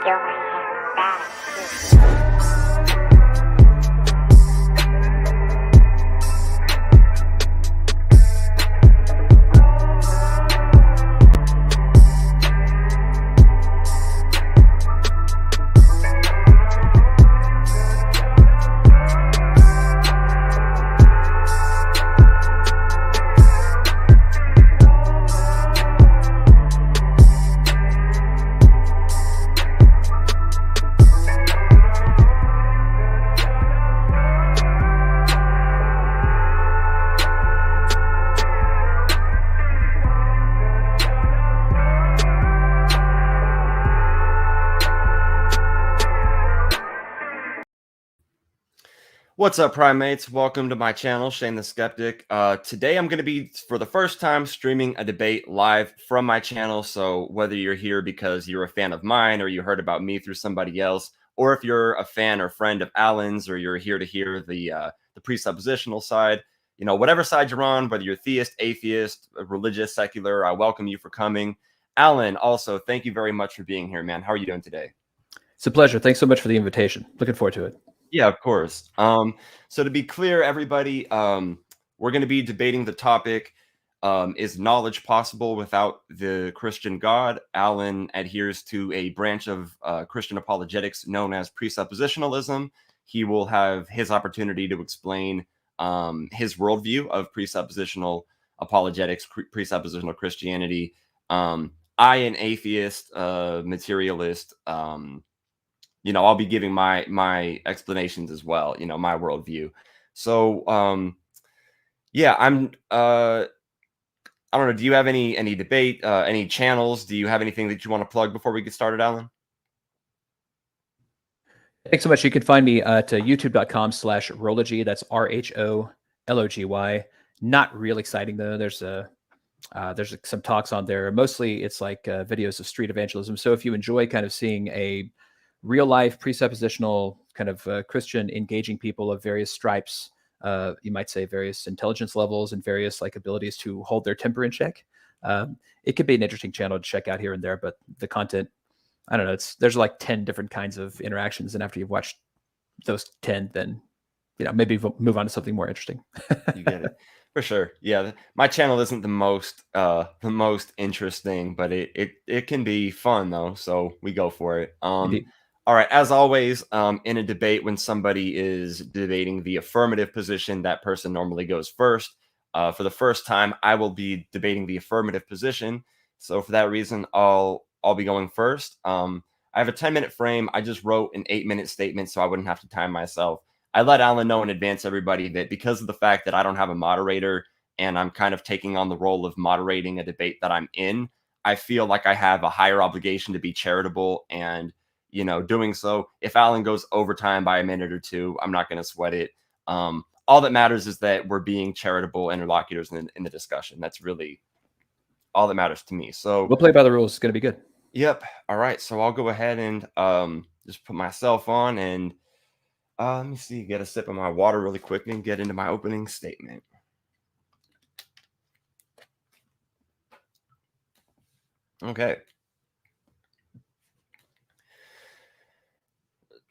Still my hair static. What's up, primates? Welcome to my channel, Shane the Skeptic. Today I'm going to be, for the first time, streaming a debate live from my channel. So whether you're here because you're a fan of mine or you heard about me through somebody else, or if you're a fan or friend of Alan's, or you're here to hear the presuppositional side, you know, whatever side you're on, whether you're theist, atheist, religious, secular, I welcome you for coming. Alan, also, thank you very much for being here, man. How are you doing today? It's a pleasure. Thanks so much for the invitation. Looking forward to it. Yeah, of course. So to be clear, everybody, we're going to be debating the topic, is knowledge possible without the Christian God? Alan adheres to a branch of Christian apologetics known as presuppositionalism. He will have his opportunity to explain his worldview of presuppositional apologetics, presuppositional Christianity. I, an atheist, materialist, you know, I'll be giving my explanations as well, you know, my worldview. So, yeah, I don't know. Do you have any debate, any channels? Do you have anything that you want to plug before we get started, Alan? Thanks so much. You can find me at youtube.com/Rology. That's RHOLOGY. Not real exciting though. There's some talks on there. Mostly it's like videos of street evangelism. So if you enjoy kind of seeing a real life presuppositional kind of Christian engaging people of various stripes, you might say various intelligence levels and various like abilities to hold their temper in check. It could be an interesting channel to check out here and there, but the content, I don't know, there's like 10 different kinds of interactions. And after you've watched those 10, then, you know, maybe we'll move on to something more interesting. You get it. For sure. Yeah. My channel isn't the most interesting, but it can be fun though. So we go for it. All right. As always, in a debate, when somebody is debating the affirmative position, that person normally goes first. For the first time, I will be debating the affirmative position. So for that reason, I'll be going first. I have a 10-minute frame. I just wrote an 8-minute statement so I wouldn't have to time myself. I let Alan know in advance, everybody, that because of the fact that I don't have a moderator and I'm kind of taking on the role of moderating a debate that I'm in, I feel like I have a higher obligation to be charitable, and you know, doing so, if Alan goes overtime by a minute or two, I'm not going to sweat it. All that matters is that we're being charitable interlocutors in the discussion. That's really all that matters to me. So we'll play by the rules. It's going to be good. Yep. All right. So I'll go ahead and just put myself on and let me see, get a sip of my water really quick and get into my opening statement. Okay.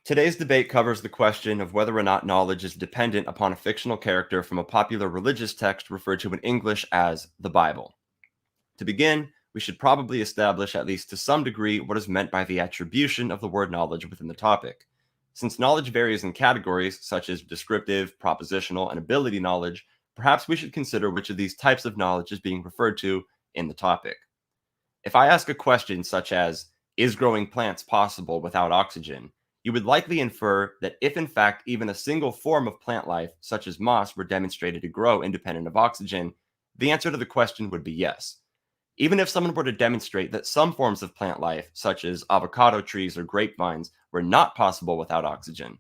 Today's debate covers the question of whether or not knowledge is dependent upon a fictional character from a popular religious text referred to in English as the Bible. To begin, we should probably establish, at least to some degree, what is meant by the attribution of the word knowledge within the topic. Since knowledge varies in categories such as descriptive, propositional, and ability knowledge, perhaps we should consider which of these types of knowledge is being referred to in the topic. If I ask a question such as, is growing plants possible without oxygen? You would likely infer that if in fact even a single form of plant life, such as moss, were demonstrated to grow independent of oxygen, the answer to the question would be yes. Even if someone were to demonstrate that some forms of plant life, such as avocado trees or grapevines, were not possible without oxygen,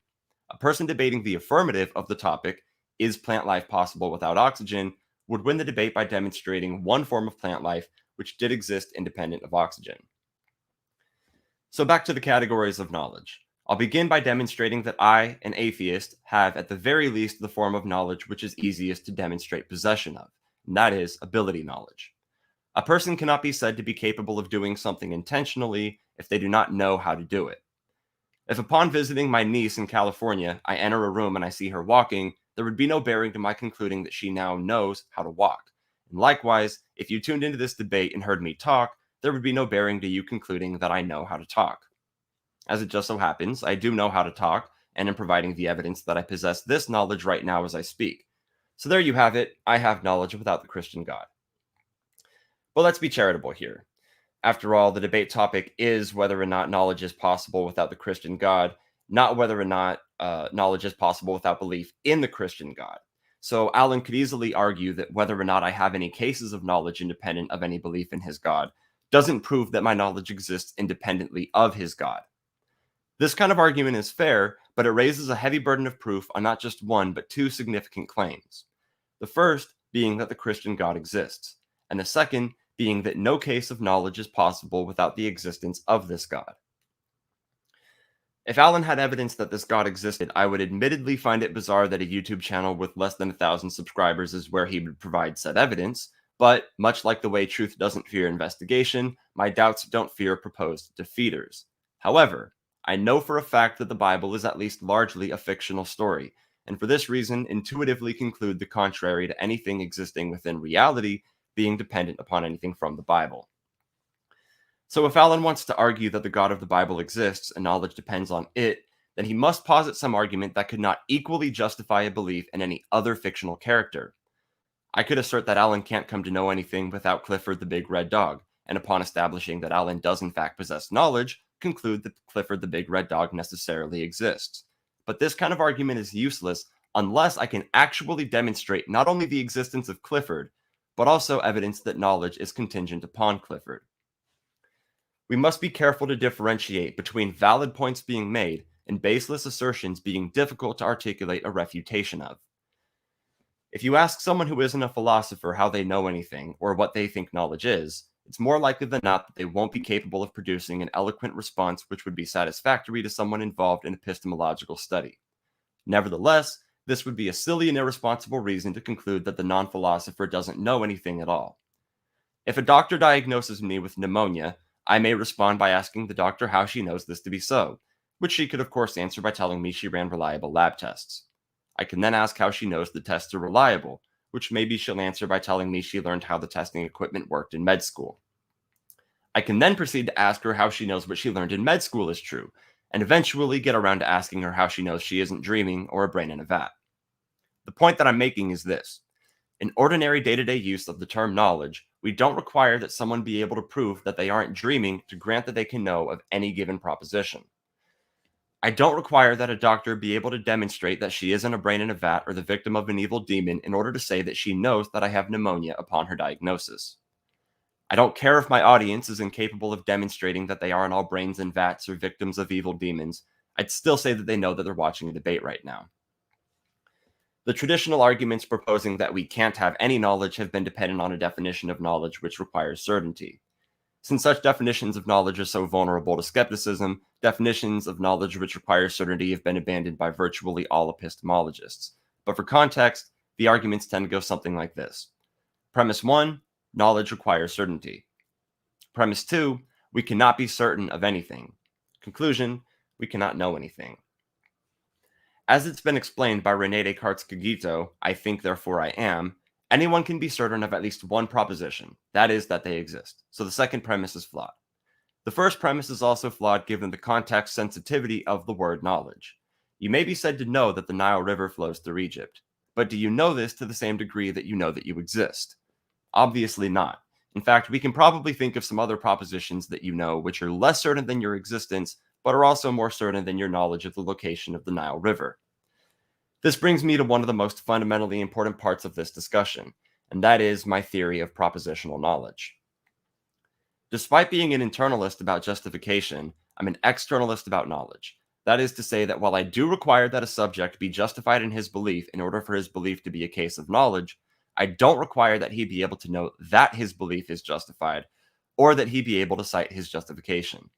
a person debating the affirmative of the topic, is plant life possible without oxygen, would win the debate by demonstrating one form of plant life which did exist independent of oxygen. So back to the categories of knowledge. I'll begin by demonstrating that I, an atheist, have at the very least the form of knowledge which is easiest to demonstrate possession of, and that is ability knowledge. A person cannot be said to be capable of doing something intentionally if they do not know how to do it. If upon visiting my niece in California, I enter a room and I see her walking, there would be no bearing to my concluding that she now knows how to walk. And likewise, if you tuned into this debate and heard me talk, there would be no bearing to you concluding that I know how to talk. As it just so happens, I do know how to talk, and am providing the evidence that I possess this knowledge right now as I speak. So there you have it. I have knowledge without the Christian God. But let's be charitable here. After all, the debate topic is whether or not knowledge is possible without the Christian God, not whether or not knowledge is possible without belief in the Christian God. So Alan could easily argue that whether or not I have any cases of knowledge independent of any belief in his God doesn't prove that my knowledge exists independently of his God. This kind of argument is fair, but it raises a heavy burden of proof on not just one, but two significant claims. The first being that the Christian God exists, and the second being that no case of knowledge is possible without the existence of this God. If Alan had evidence that this God existed, I would admittedly find it bizarre that a YouTube channel with less than 1,000 subscribers is where he would provide said evidence, but much like the way truth doesn't fear investigation, my doubts don't fear proposed defeaters. However, I know for a fact that the Bible is at least largely a fictional story, and for this reason intuitively conclude the contrary to anything existing within reality being dependent upon anything from the Bible. So if Alan wants to argue that the God of the Bible exists and knowledge depends on it, then he must posit some argument that could not equally justify a belief in any other fictional character. I could assert that Alan can't come to know anything without Clifford the Big Red Dog, and upon establishing that Alan does in fact possess knowledge, conclude that Clifford the Big Red Dog necessarily exists. But this kind of argument is useless unless I can actually demonstrate not only the existence of Clifford, but also evidence that knowledge is contingent upon Clifford. We must be careful to differentiate between valid points being made and baseless assertions being difficult to articulate a refutation of. If you ask someone who isn't a philosopher how they know anything or what they think knowledge is, it's more likely than not that they won't be capable of producing an eloquent response which would be satisfactory to someone involved in epistemological study. Nevertheless, this would be a silly and irresponsible reason to conclude that the non-philosopher doesn't know anything at all. If a doctor diagnoses me with pneumonia, I may respond by asking the doctor how she knows this to be so, which she could of course answer by telling me she ran reliable lab tests. I can then ask how she knows the tests are reliable, which maybe she'll answer by telling me she learned how the testing equipment worked in med school. I can then proceed to ask her how she knows what she learned in med school is true, and eventually get around to asking her how she knows she isn't dreaming or a brain in a vat. The point that I'm making is this. In ordinary day-to-day use of the term knowledge, we don't require that someone be able to prove that they aren't dreaming to grant that they can know of any given proposition. I don't require that a doctor be able to demonstrate that she isn't a brain in a vat or the victim of an evil demon in order to say that she knows that I have pneumonia upon her diagnosis. I don't care if my audience is incapable of demonstrating that they aren't all brains in vats or victims of evil demons. I'd still say that they know that they're watching a debate right now. The traditional arguments proposing that we can't have any knowledge have been dependent on a definition of knowledge which requires certainty. Since such definitions of knowledge are so vulnerable to skepticism, definitions of knowledge which require certainty have been abandoned by virtually all epistemologists. But for context, the arguments tend to go something like this. Premise 1, knowledge requires certainty. Premise 2, we cannot be certain of anything. Conclusion, we cannot know anything. As it's been explained by René Descartes' Cogito, I think therefore I am, anyone can be certain of at least one proposition, that is, that they exist. So the second premise is flawed. The first premise is also flawed given the context sensitivity of the word knowledge. You may be said to know that the Nile River flows through Egypt, but do you know this to the same degree that you know that you exist? Obviously not. In fact, we can probably think of some other propositions that you know which are less certain than your existence, but are also more certain than your knowledge of the location of the Nile River. This brings me to one of the most fundamentally important parts of this discussion, and that is my theory of propositional knowledge. Despite being an internalist about justification, I'm an externalist about knowledge. That is to say that while I do require that a subject be justified in his belief in order for his belief to be a case of knowledge, I don't require that he be able to know that his belief is justified, or that he be able to cite his justification.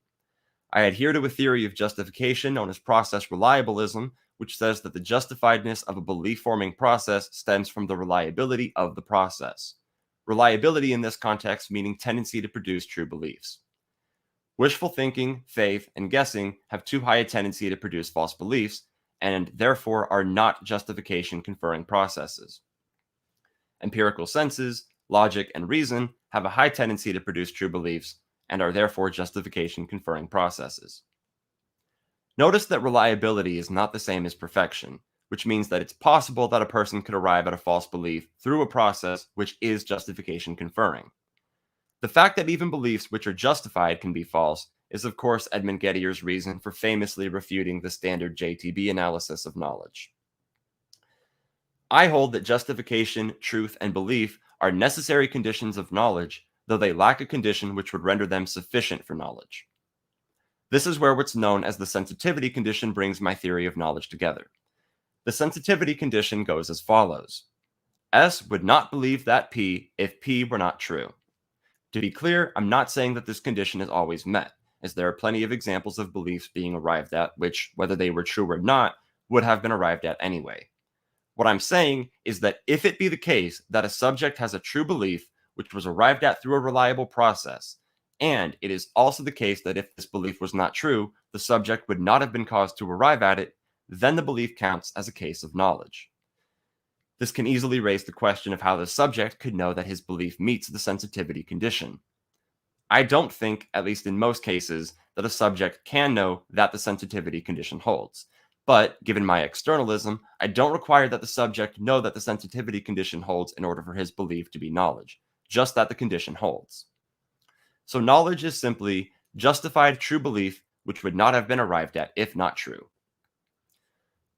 I adhere to a theory of justification known as process reliabilism, which says that the justifiedness of a belief-forming process stems from the reliability of the process. Reliability in this context meaning tendency to produce true beliefs. Wishful thinking, faith, and guessing have too high a tendency to produce false beliefs, and therefore are not justification-conferring processes. Empirical senses, logic, and reason have a high tendency to produce true beliefs, and are therefore justification-conferring processes. Notice that reliability is not the same as perfection, which means that it's possible that a person could arrive at a false belief through a process which is justification-conferring. The fact that even beliefs which are justified can be false is, of course, Edmund Getier's reason for famously refuting the standard JTB analysis of knowledge. I hold that justification, truth, and belief are necessary conditions of knowledge, though they lack a condition which would render them sufficient for knowledge. This is where what's known as the sensitivity condition brings my theory of knowledge together. The sensitivity condition goes as follows. S would not believe that P if P were not true. To be clear, I'm not saying that this condition is always met, as there are plenty of examples of beliefs being arrived at which, whether they were true or not, would have been arrived at anyway. What I'm saying is that if it be the case that a subject has a true belief which was arrived at through a reliable process, and it is also the case that if this belief was not true, the subject would not have been caused to arrive at it, then the belief counts as a case of knowledge. This can easily raise the question of how the subject could know that his belief meets the sensitivity condition. I don't think, at least in most cases, that a subject can know that the sensitivity condition holds. But, given my externalism, I don't require that the subject know that the sensitivity condition holds in order for his belief to be knowledge, just that the condition holds. So knowledge is simply justified true belief which would not have been arrived at if not true.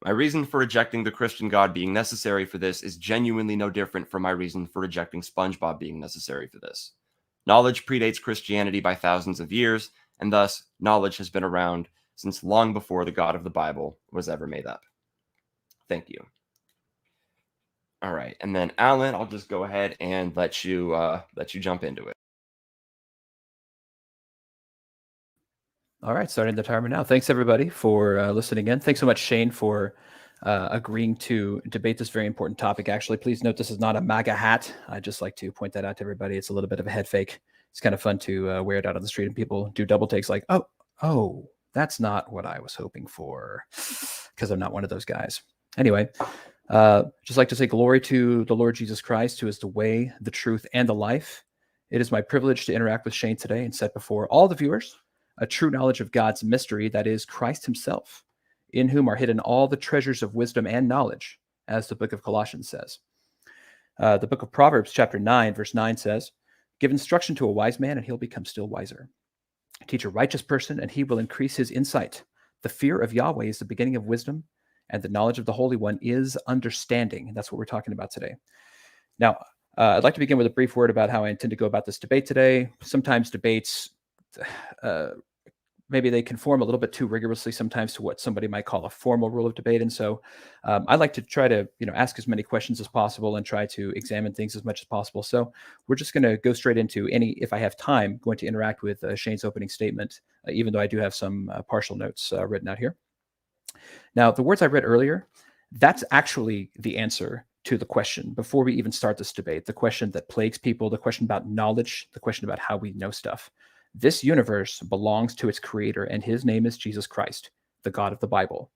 My reason for rejecting the Christian God being necessary for this is genuinely no different from my reason for rejecting SpongeBob being necessary for this. Knowledge predates Christianity by thousands of years, and thus knowledge has been around since long before the God of the Bible was ever made up. Thank you. All right, and then Alan, I'll just go ahead and let you jump into it. All right, starting the timer now. Thanks everybody for listening in. Thanks so much, Shane, for agreeing to debate this very important topic. Actually, please note this is not a MAGA hat. I'd just like to point that out to everybody. It's a little bit of a head fake. It's kind of fun to wear it out on the street and people do double takes like, oh, that's not what I was hoping for, because I'm not one of those guys. Anyway, just like to say glory to the Lord Jesus Christ, who is the way, the truth, and the life. It is my privilege to interact with Shane today and set before all the viewers a true knowledge of God's mystery, that is Christ himself, in whom are hidden all the treasures of wisdom and knowledge, as the book of Colossians says. The book of Proverbs, chapter 9, verse 9 says, give instruction to a wise man, and he'll become still wiser. Teach a righteous person, and he will increase his insight. The fear of Yahweh is the beginning of wisdom, and the knowledge of the Holy One is understanding. And that's what we're talking about today. Now, I'd like to begin with a brief word about how I intend to go about this debate today. Sometimes debates, maybe they conform a little bit too rigorously sometimes to what somebody might call a formal rule of debate. And so I like to try to ask as many questions as possible and try to examine things as much as possible. So we're just going to go straight into if I have time, going to interact with Shane's opening statement, even though I do have some partial notes written out here. Now, the words I read earlier, that's actually the answer to the question before we even start this debate, the question that plagues people, the question about knowledge, the question about how we know stuff. This universe belongs to its creator, and his name is Jesus Christ, the God of the Bible.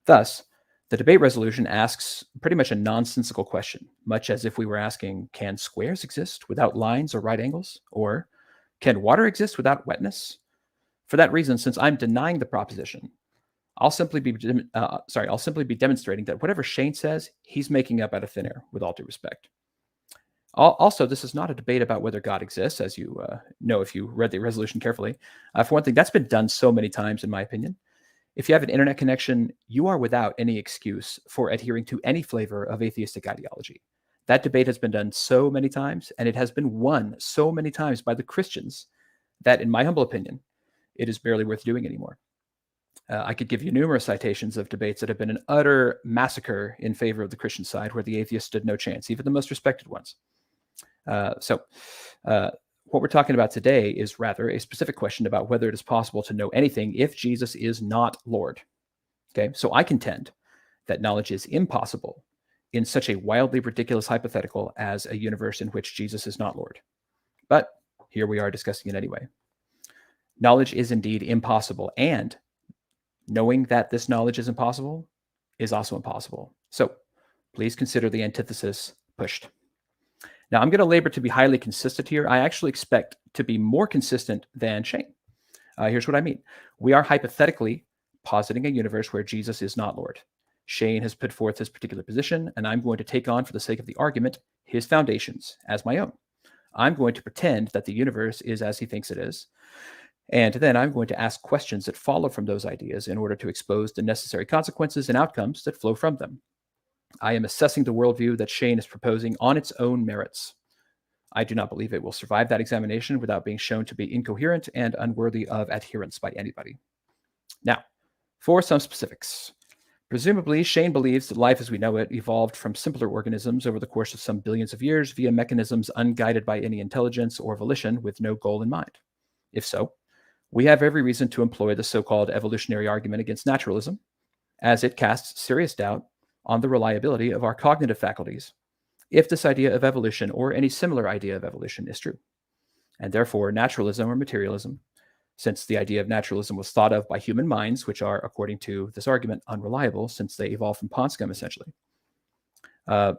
Thus, the debate resolution asks pretty much a nonsensical question, much as if we were asking, can squares exist without lines or right angles? Or can water exist without wetness? For that reason, since I'm denying the proposition, I'll simply be demonstrating that whatever Shane says, he's making up out of thin air, with all due respect. Also, this is not a debate about whether God exists, as you know if you read the resolution carefully. For one thing, that's been done so many times, in my opinion. If you have an internet connection, you are without any excuse for adhering to any flavor of atheistic ideology. That debate has been done so many times, and it has been won so many times by the Christians that, in my humble opinion, it is barely worth doing anymore. I could give you numerous citations of debates that have been an utter massacre in favor of the Christian side, where the atheists stood no chance, even the most respected ones. So what we're talking about today is rather a specific question about whether it is possible to know anything if Jesus is not Lord. Okay, so I contend that knowledge is impossible in such a wildly ridiculous hypothetical as a universe in which Jesus is not Lord. But here we are discussing it anyway. Knowledge is indeed impossible, and knowing that this knowledge is impossible is also impossible. So please consider the antithesis pushed. Now, I'm going to labor to be highly consistent here. I actually expect to be more consistent than Shane. Here's what I mean. We are hypothetically positing a universe where Jesus is not Lord. Shane has put forth his particular position, and I'm going to take on, for the sake of the argument, his foundations as my own. I'm going to pretend that the universe is as he thinks it is, and then I'm going to ask questions that follow from those ideas in order to expose the necessary consequences and outcomes that flow from them. I am assessing the worldview that Shane is proposing on its own merits. I do not believe it will survive that examination without being shown to be incoherent and unworthy of adherence by anybody. Now, for some specifics. Presumably, Shane believes that life as we know it evolved from simpler organisms over the course of some billions of years via mechanisms unguided by any intelligence or volition with no goal in mind. If so, we have every reason to employ the so-called evolutionary argument against naturalism, as it casts serious doubt on the reliability of our cognitive faculties, if this idea of evolution or any similar idea of evolution is true. And therefore, naturalism or materialism, since the idea of naturalism was thought of by human minds, which are, according to this argument, unreliable since they evolved from pond scum, essentially.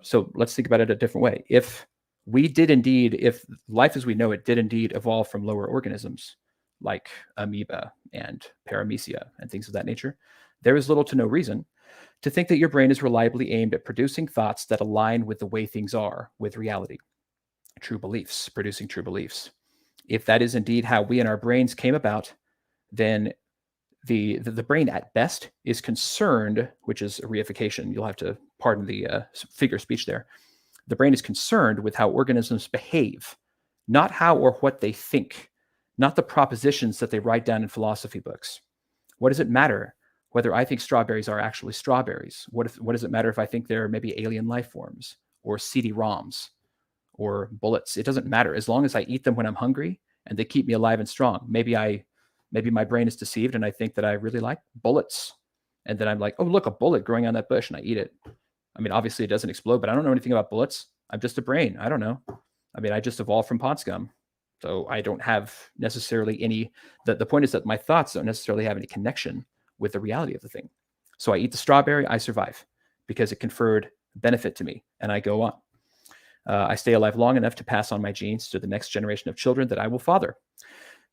So let's think about it a different way. If life as we know it did indeed evolve from lower organisms, like amoeba and paramecia and things of that nature, there is little to no reason to think that your brain is reliably aimed at producing thoughts that align with the way things are, with reality. True beliefs, producing true beliefs. If that is indeed how we and our brains came about, then the brain at best is concerned, which is a reification. You'll have to pardon the figure of speech there. The brain is concerned with how organisms behave, not how or what they think, not the propositions that they write down in philosophy books. What does it matter whether I think strawberries are actually strawberries? What does it matter if I think they're maybe alien life forms or CD-ROMs or bullets? It doesn't matter as long as I eat them when I'm hungry and they keep me alive and strong. Maybe my brain is deceived and I think that I really like bullets. And then I'm like, oh, look, a bullet growing on that bush, and I eat it. I mean, obviously it doesn't explode, but I don't know anything about bullets. I'm just a brain. I don't know. I mean, I just evolved from pond scum. So I don't have necessarily any, the point is that my thoughts don't necessarily have any connection with the reality of the thing. So I eat the strawberry, I survive because it conferred benefit to me, and I go on. I stay alive long enough to pass on my genes to the next generation of children that I will father.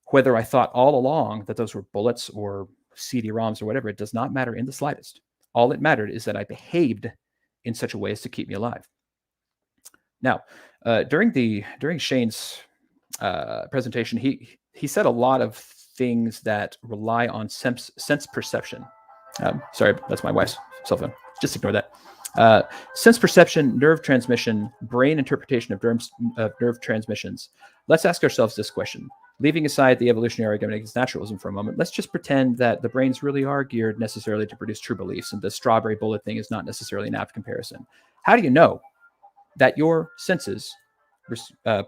Whether I thought all along that those were bullets or CD-ROMs or whatever, it does not matter in the slightest. All that mattered is that I behaved in such a way as to keep me alive. Now, during Shane's presentation, he said a lot of things that rely on sense perception. Sorry, that's my wife's cell phone. Just ignore that. Sense perception, nerve transmission, brain interpretation of nerve transmissions. Let's ask ourselves this question. Leaving aside the evolutionary argument against naturalism for a moment, let's just pretend that the brains really are geared necessarily to produce true beliefs, and the strawberry bullet thing is not necessarily an apt comparison. How do you know that your senses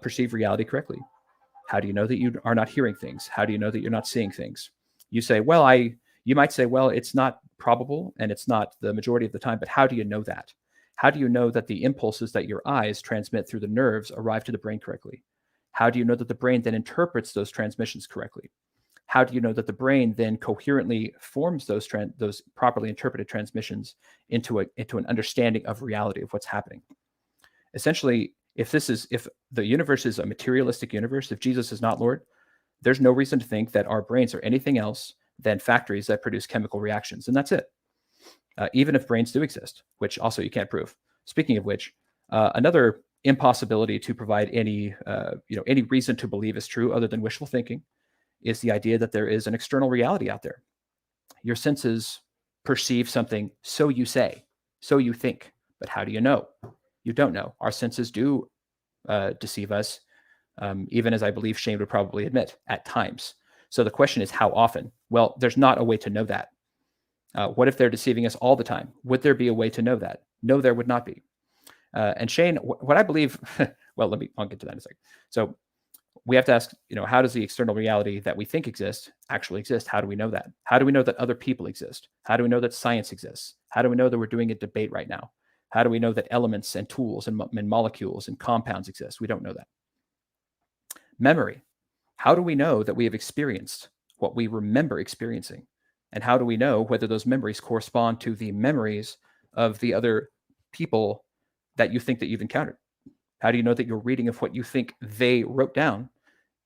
perceive reality correctly? How do you know that you are not hearing things? How do you know that you're not seeing things? You say, you might say, well, it's not probable and it's not the majority of the time, but how do you know that? How do you know that the impulses that your eyes transmit through the nerves arrive to the brain correctly? How do you know that the brain then interprets those transmissions correctly? How do you know that the brain then coherently forms those properly interpreted transmissions into an understanding of reality of what's happening? Essentially, if the universe is a materialistic universe, if Jesus is not Lord, there's no reason to think that our brains are anything else than factories that produce chemical reactions, and that's it. Even if brains do exist, which also you can't prove. Speaking of which, another impossibility to provide any reason to believe is true other than wishful thinking is the idea that there is an external reality out there. Your senses perceive something, so you say, so you think, but how do you know? You don't know. Our senses do deceive us, even as I believe Shane would probably admit, at times. So the question is, how often? Well, there's not a way to know that. What if they're deceiving us all the time? Would there be a way to know that? No, there would not be. And Shane, what I believe, well, I'll get to that in a second. So we have to ask, how does the external reality that we think exists actually exist? How do we know that? How do we know that other people exist? How do we know that science exists? How do we know that we're doing a debate right now? How do we know that elements and tools and molecules and compounds exist? We don't know that. Memory. How do we know that we have experienced what we remember experiencing. And how do we know whether those memories correspond to the memories of the other people that you think that you've encountered? How do you know that you're reading of what you think they wrote down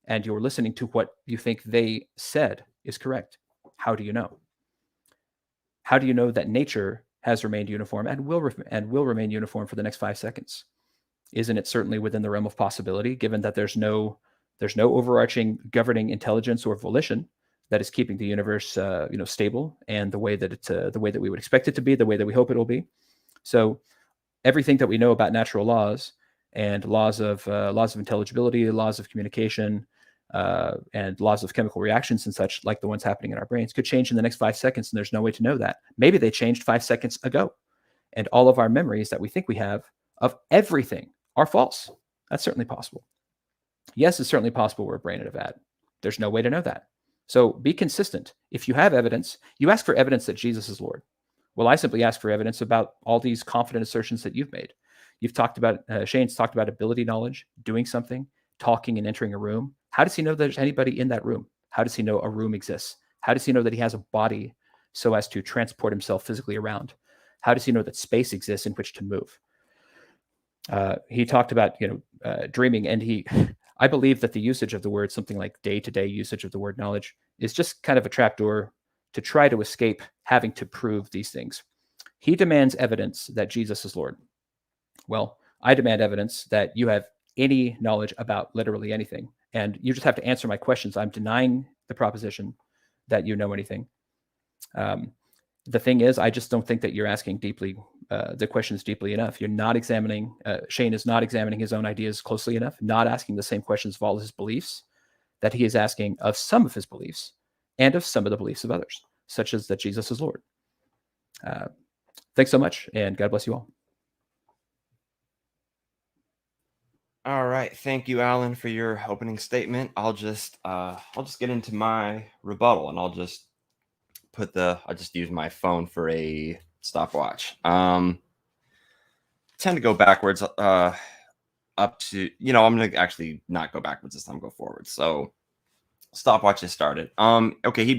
and you're listening to what you think they said is correct? How do you know? How do you know that nature has remained uniform and will remain uniform for the next 5 seconds? Isn't it certainly within the realm of possibility, given that there's no overarching governing intelligence or volition that is keeping the universe stable and the way that we would expect it to be, the way that we hope it will be? So everything that we know about natural laws and laws of intelligibility, laws of communication, and laws of chemical reactions and such, like the ones happening in our brains, could change in the next 5 seconds, and there's no way to know that. Maybe they changed 5 seconds ago, and all of our memories that we think we have of everything are false. That's certainly possible. Yes, it's certainly possible we're a brain in a vat. There's no way to know that. So be consistent. If you have evidence, you ask for evidence that Jesus is Lord. Well, I simply ask for evidence about all these confident assertions that you've made. You've talked about, Shane's talked about ability knowledge, doing something, talking and entering a room. How does he know there's anybody in that room? How does he know a room exists? How does he know that he has a body so as to transport himself physically around? How does he know that space exists in which to move? He talked about, dreaming, and I believe that the usage of the word, something like day-to-day usage of the word knowledge, is just kind of a trapdoor to try to escape having to prove these things. He demands evidence that Jesus is Lord. Well, I demand evidence that you have any knowledge about literally anything, and you just have to answer my questions. I'm denying the proposition that you know anything. The thing is, I just don't think that you're asking the questions deeply enough. You're not examining, Shane is not examining his own ideas closely enough, not asking the same questions of all of his beliefs that he is asking of some of his beliefs and of some of the beliefs of others, such as that Jesus is Lord. Thanks so much, and God bless you all. All right, thank you, Alan, for your opening statement. I'll just get into my rebuttal, and I'll just use my phone for a stopwatch. Tend to go backwards up to, I'm gonna actually not go backwards this time, go forward. So stopwatch has started. Okay, he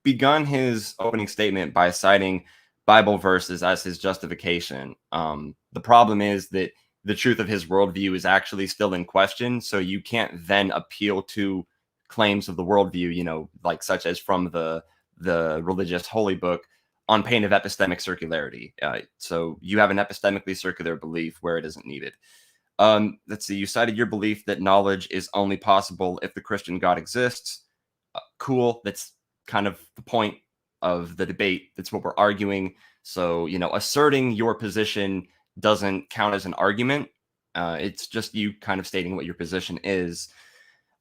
begun his opening statement by citing Bible verses as his justification. The problem is that the truth of his worldview is actually still in question, so you can't then appeal to claims of the worldview, like such as from the religious holy book, on pain of epistemic circularity. So you have an epistemically circular belief where it isn't needed. Let's see, you cited your belief that knowledge is only possible if the Christian God exists. Cool. That's kind of the point of the debate. That's what we're arguing. So, asserting your position doesn't count as an argument. It's just you kind of stating what your position is.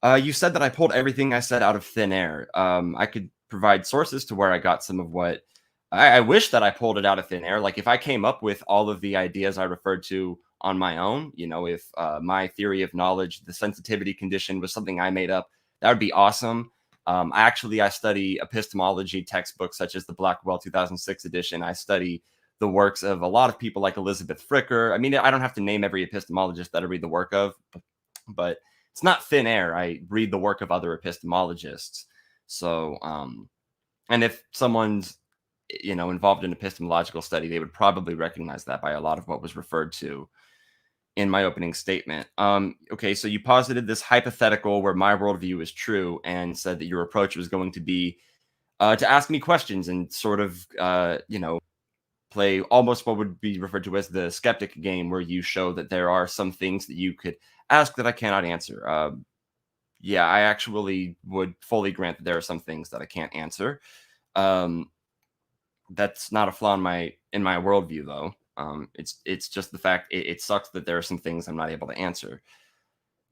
You said that I pulled everything I said out of thin air. I could provide sources to where I got some of what I wish that I pulled it out of thin air. Like if I came up with all of the ideas I referred to on my own, if my theory of knowledge, the sensitivity condition, was something I made up, that would be awesome. I study epistemology textbooks such as the Blackwell 2006 edition. I study the works of a lot of people like Elizabeth Fricker. I mean, I don't have to name every epistemologist that I read the work of, but it's not thin air. I read the work of other epistemologists. So, and if someone's, involved in epistemological study, they would probably recognize that by a lot of what was referred to in my opening statement. Okay, so you posited this hypothetical where my worldview is true and said that your approach was going to be to ask me questions and sort of, play almost what would be referred to as the skeptic game, where you show that there are some things that you could ask that I cannot answer. Yeah, I actually would fully grant that there are some things that I can't answer. That's not a flaw in my worldview, though. It's just the fact it sucks that there are some things I'm not able to answer.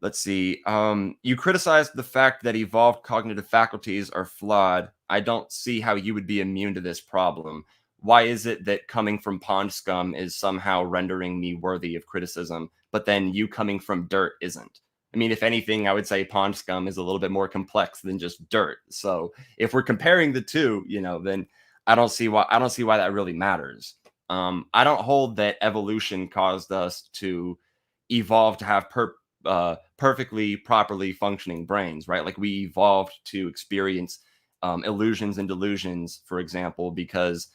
Let's see. You criticized the fact that evolved cognitive faculties are flawed. I don't see how you would be immune to this problem. Why is it that coming from pond scum is somehow rendering me worthy of criticism, but then you coming from dirt isn't? I mean, if anything, I would say pond scum is a little bit more complex than just dirt. So if we're comparing the two, then I don't see why that really matters. I don't hold that evolution caused us to evolve to have perfectly, properly functioning brains, right? Like we evolved to experience illusions and delusions, for example, because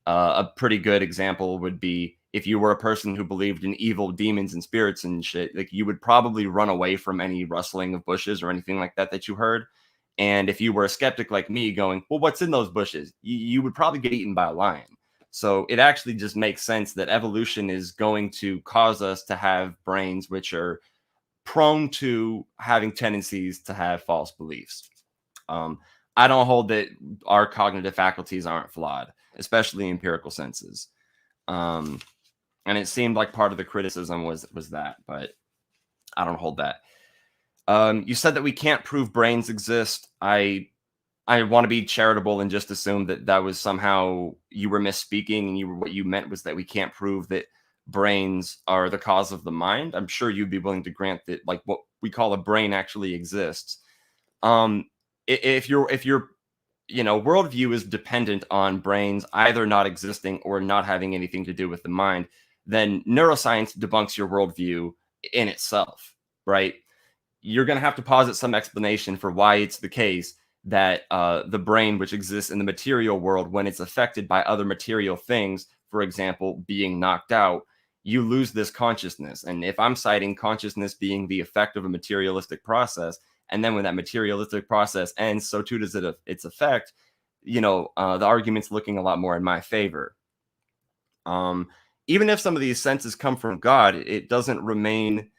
a pretty good example would be if you were a person who believed in evil demons and spirits and shit, like you would probably run away from any rustling of bushes or anything like that that you heard. And if you were a skeptic like me going, well, what's in those bushes? You would probably get eaten by a lion. So it actually just makes sense that evolution is going to cause us to have brains which are prone to having tendencies to have false beliefs. I don't hold that our cognitive faculties aren't flawed, especially empirical senses. And it seemed like part of the criticism was that, but I don't hold that. You said that we can't prove brains exist. I want to be charitable and just assume that that was somehow you were misspeaking, and what you meant was that we can't prove that brains are the cause of the mind. I'm sure you'd be willing to grant that, like, what we call a brain actually exists. If your worldview is dependent on brains either not existing or not having anything to do with the mind, then neuroscience debunks your worldview in itself, right? You're going to have to posit some explanation for why it's the case that the brain, which exists in the material world, when it's affected by other material things, for example, being knocked out, you lose this consciousness. And if I'm citing consciousness being the effect of a materialistic process, and then when that materialistic process ends, so too does its effect, the argument's looking a lot more in my favor. Even if some of these senses come from God, it doesn't remain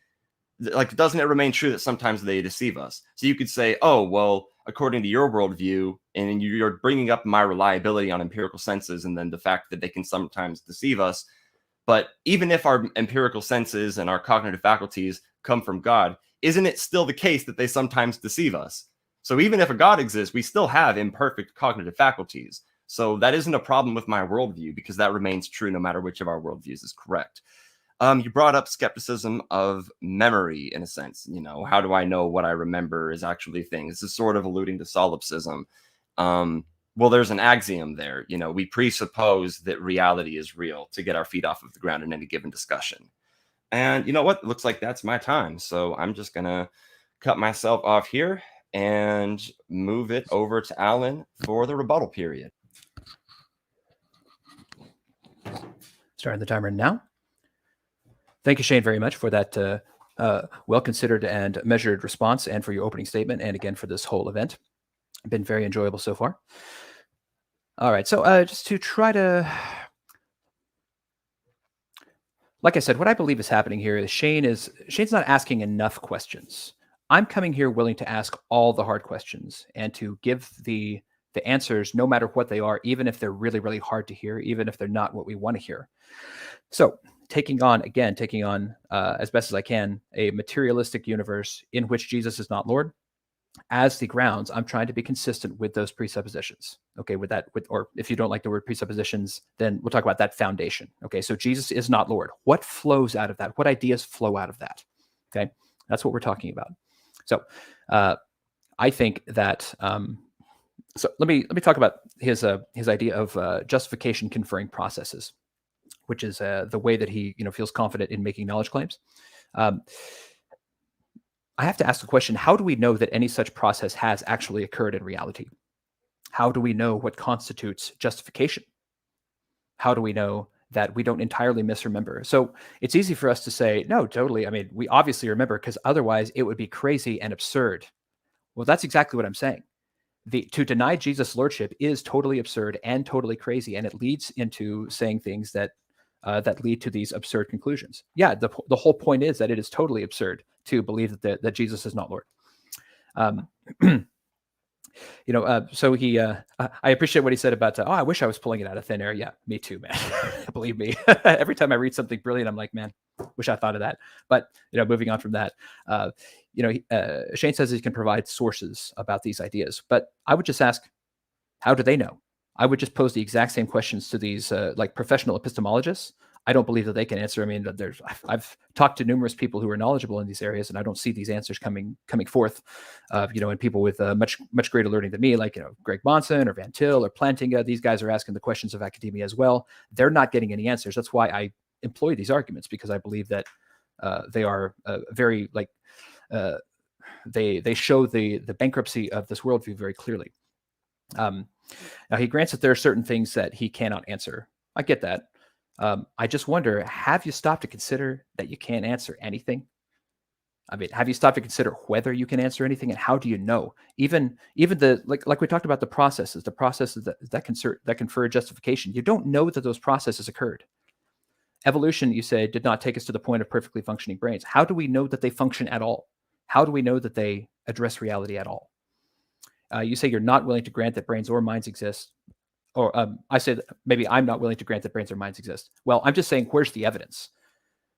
true that sometimes they deceive us? So you could say, oh, well, according to your worldview, and you're bringing up my reliability on empirical senses and then the fact that they can sometimes deceive us. But even if our empirical senses and our cognitive faculties come from God, isn't it still the case that they sometimes deceive us? So even if a God exists, we still have imperfect cognitive faculties. So that isn't a problem with my worldview, because that remains true no matter which of our worldviews is correct. You brought up skepticism of memory, in a sense. How do I know what I remember is actually a thing? This is sort of alluding to solipsism. Well, there's an axiom there. We presuppose that reality is real to get our feet off of the ground in any given discussion. And you know what? It looks like that's my time. So I'm just going to cut myself off here and move it over to Alan for the rebuttal period. Starting the timer now. Thank you, Shane, very much for that well-considered and measured response, and for your opening statement, and again for this whole event. Been very enjoyable so far. All right, so just to try to, like I said, what I believe is happening here is Shane's not asking enough questions. I'm coming here willing to ask all the hard questions and to give the answers, no matter what they are, even if they're really, really hard to hear, even if they're not what we want to hear. So taking on, as best as I can, a materialistic universe in which Jesus is not Lord as the grounds, I'm trying to be consistent with those presuppositions. Okay, or if you don't like the word presuppositions, then we'll talk about that foundation. Okay, so Jesus is not Lord. What flows out of that? What ideas flow out of that? Okay, that's what we're talking about. So I think that, so let me talk about his idea of justification conferring processes, which is the way that he feels confident in making knowledge claims. I have to ask the question, how do we know that any such process has actually occurred in reality? How do we know what constitutes justification? How do we know that we don't entirely misremember? So it's easy for us to say, no, totally. I mean, we obviously remember, because otherwise it would be crazy and absurd. Well, that's exactly what I'm saying. To deny Jesus' lordship is totally absurd and totally crazy, and it leads into saying things that lead to these absurd conclusions. Yeah, the whole point is that it is totally absurd to believe that Jesus is not Lord. So he, I appreciate what he said about, I wish I was pulling it out of thin air. Yeah, me too, man. Believe me. Every time I read something brilliant, I'm like, man, wish I thought of that. But, moving on from that, Shane says he can provide sources about these ideas, but I would just ask, how do they know? I would just pose the exact same questions to these like professional epistemologists. I don't believe that they can answer. I mean, I've talked to numerous people who are knowledgeable in these areas, and I don't see these answers coming forth. And people with much greater learning than me, like Greg Monson or Van Til or Plantinga, these guys are asking the questions of academia as well. They're not getting any answers. That's why I employ these arguments, because I believe that They are very like they show the bankruptcy of this worldview very clearly. Now he grants that there are certain things that he cannot answer. I get that. I just wonder, have you stopped to consider that you can't answer anything? I mean, have you stopped to consider whether you can answer anything, and how do you know? Even the like we talked about the processes that confer justification. You don't know that those processes occurred. Evolution, you say, did not take us to the point of perfectly functioning brains. How do we know that they function at all? How do we know that they address reality at all? You say you're not willing to grant that brains or minds exist. Or I say that maybe I'm not willing to grant that brains or minds exist. Well, I'm just saying, where's the evidence?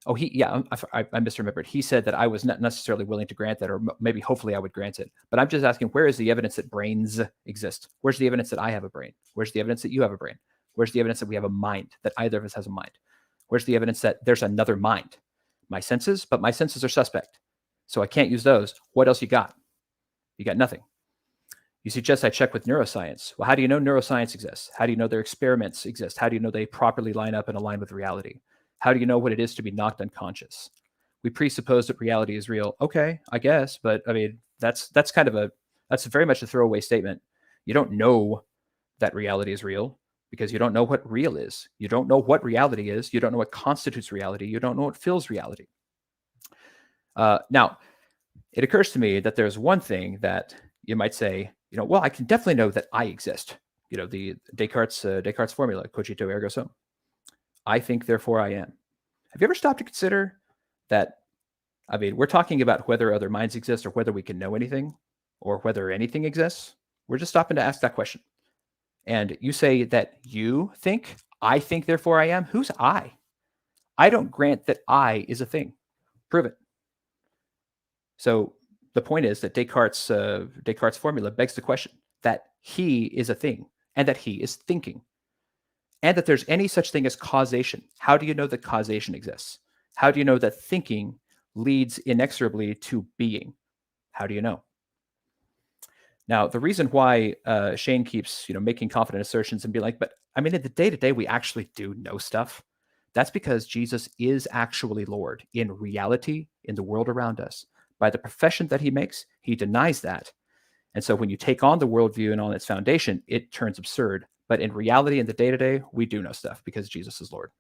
Oh, I misremembered. He said that I was not necessarily willing to grant that, or maybe hopefully I would grant it. But I'm just asking, where is the evidence that brains exist? Where's the evidence that I have a brain? Where's the evidence that you have a brain? Where's the evidence that we have a mind, that either of us has a mind? Where's the evidence that there's another mind? My senses, but my senses are suspect. So I can't use those. What else you got? You got nothing. You suggest I check with neuroscience. Well, how do you know neuroscience exists? How do you know their experiments exist? How do you know they properly line up and align with reality? How do you know what it is to be knocked unconscious? We presuppose that reality is real. Okay, I guess, but I mean, that's very much a throwaway statement. You don't know that reality is real because you don't know what real is. You don't know what reality is. You don't know what constitutes reality. You don't know what fills reality. Now, it occurs to me that there's one thing that you might say, well, I can definitely know that I exist. The Descartes' formula, cogito ergo sum. I think, therefore I am. Have you ever stopped to consider that? I mean, we're talking about whether other minds exist or whether we can know anything or whether anything exists. We're just stopping to ask that question. And you say that you think, I think, therefore I am. Who's I? I don't grant that I is a thing. Prove it. So the point is that Descartes' formula begs the question that he is a thing and that he is thinking and that there's any such thing as causation. How do you know that causation exists? How do you know that thinking leads inexorably to being? How do you know? Now, the reason why Shane keeps making confident assertions and be like, but I mean, in the day-to-day, we actually do know stuff. That's because Jesus is actually Lord in reality, in the world around us. By the profession that he makes, he denies that. And so when you take on the worldview and on its foundation, it turns absurd. But in reality, in the day-to-day, we do know stuff because Jesus is Lord.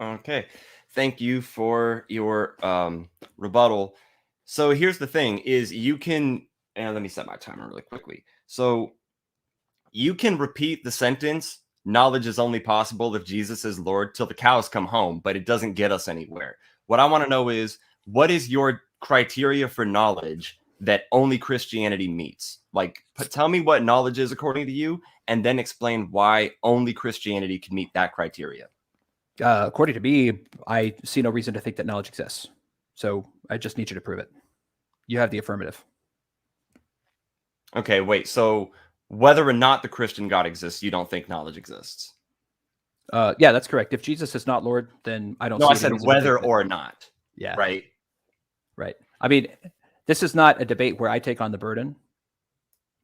Okay. Thank you for your rebuttal. So here's the thing is you can, and let me set my timer really quickly. So you can repeat the sentence, knowledge is only possible if Jesus is Lord, till the cows come home, but it doesn't get us anywhere. What I want to know is, what is your criteria for knowledge that only Christianity meets? Like, tell me what knowledge is according to you, and then explain why only Christianity can meet that criteria. According to me, I see no reason to think that knowledge exists. So I just need you to prove it. You have the affirmative. Okay, wait. So whether or not the Christian God exists, you don't think knowledge exists? Yeah, that's correct. If Jesus is not Lord, then I don't. No, I said whether or not. Yeah. Right. Right. I mean, this is not a debate where I take on the burden.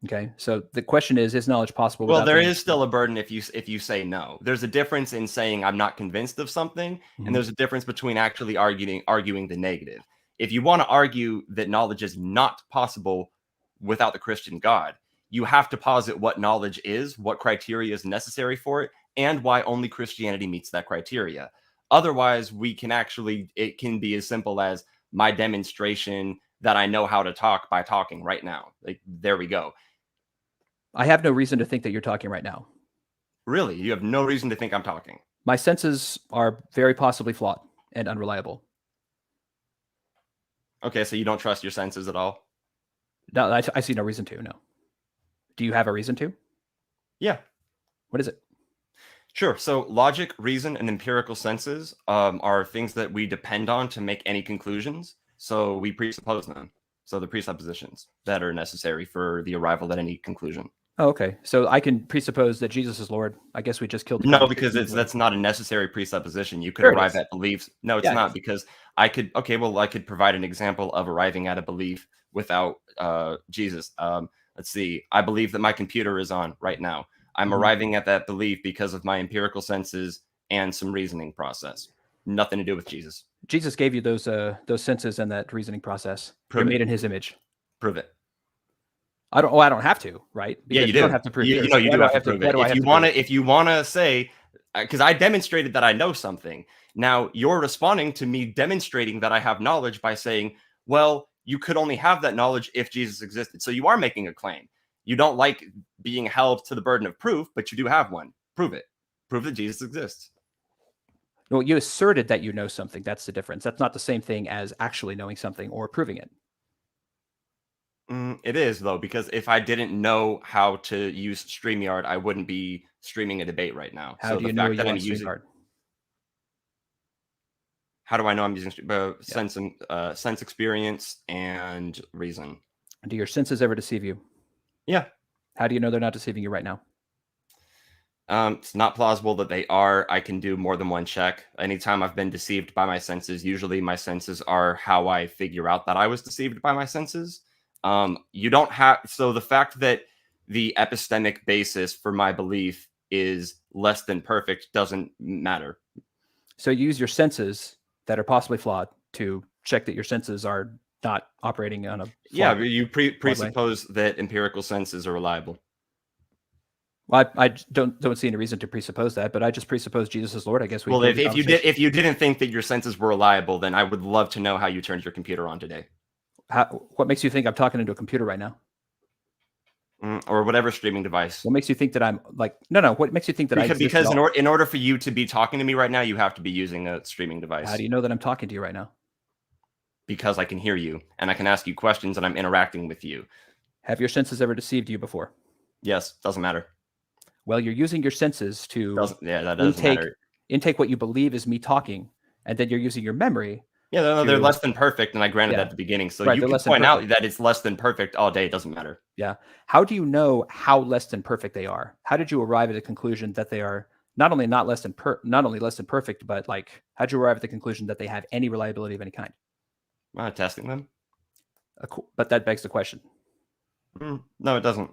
Okay. So the question is knowledge possible? Well, there is still a burden if you say no. There's a difference in saying I'm not convinced of something, and there's a difference between actually arguing the negative. If you want to argue that knowledge is not possible without the Christian God, you have to posit what knowledge is, what criteria is necessary for it, and why only Christianity meets that criteria. Otherwise, it can be as simple as my demonstration that I know how to talk by talking right now. Like, there we go. I have no reason to think that you're talking right now. Really? You have no reason to think I'm talking? My senses are very possibly flawed and unreliable. Okay, so you don't trust your senses at all? No, I see no reason to, no. Do you have a reason to? Yeah. What is it? Sure. So logic, reason, and empirical senses are things that we depend on to make any conclusions. So we presuppose them. So the presuppositions that are necessary for the arrival at any conclusion. Oh, okay. So I can presuppose that Jesus is Lord. I guess we just killed. No, because that's not a necessary presupposition. You could arrive at beliefs. No, it's not, because I could provide an example of arriving at a belief without Jesus. Let's see. I believe that my computer is on right now. I'm arriving at that belief because of my empirical senses and some reasoning process. Nothing to do with Jesus. Jesus gave you those senses and that reasoning process. Prove You're it. made in his image. Prove it. I don't have to, right? Yeah, Because you do. don't have to prove You yours. know, you Why do have to prove why it. do I If have you to want prove to, if you want to say, because I demonstrated that I know something. Now you're responding to me demonstrating that I have knowledge by saying, well, you could only have that knowledge if Jesus existed. So you are making a claim. You don't like being held to the burden of proof, but you do have one. Prove it. Prove that Jesus exists. Well, you asserted that you know something. That's the difference. That's not the same thing as actually knowing something or proving it. It is, though, because if I didn't know how to use StreamYard, I wouldn't be streaming a debate right now. How So do the you know fact you that I'm want using, StreamYard? how do I know I'm using sense experience and reason? Do your senses ever deceive you? Yeah. How do you know they're not deceiving you right now? It's not plausible that they are. I can do more than one check. Anytime I've been deceived by my senses, usually my senses are how I figure out that I was deceived by my senses. You don't have, so the fact that the epistemic basis for my belief is less than perfect doesn't matter. So you use your senses that are possibly flawed to check that your senses are not operating on a Yeah, flawed but you way. presuppose that empirical senses are reliable. Well, I don't see any reason to presuppose that, but I just presuppose Jesus is Lord. I guess we. Well, if you didn't think that your senses were reliable, then I would love to know how you turned your computer on today. What makes you think I'm talking into a computer right now? Or whatever streaming device. What makes you think that I'm like no? What makes you think that I exist because at all? in order for you to be talking to me right now, you have to be using a streaming device. How do you know that I'm talking to you right now? Because I can hear you and I can ask you questions and I'm interacting with you. Have your senses ever deceived you before? Yes, doesn't matter. Well, you're using your senses to that doesn't matter. Intake what you believe is me talking, and then you're using your memory. Yeah, they're less than perfect, and I granted that at the beginning. So right, you can point out that it's less than perfect all day. It doesn't matter. Yeah. How do you know how less than perfect they are? How did you arrive at a conclusion that they are not only less than perfect, but like how'd you arrive at the conclusion that they have any reliability of any kind? Testing them. But that begs the question. No, it doesn't.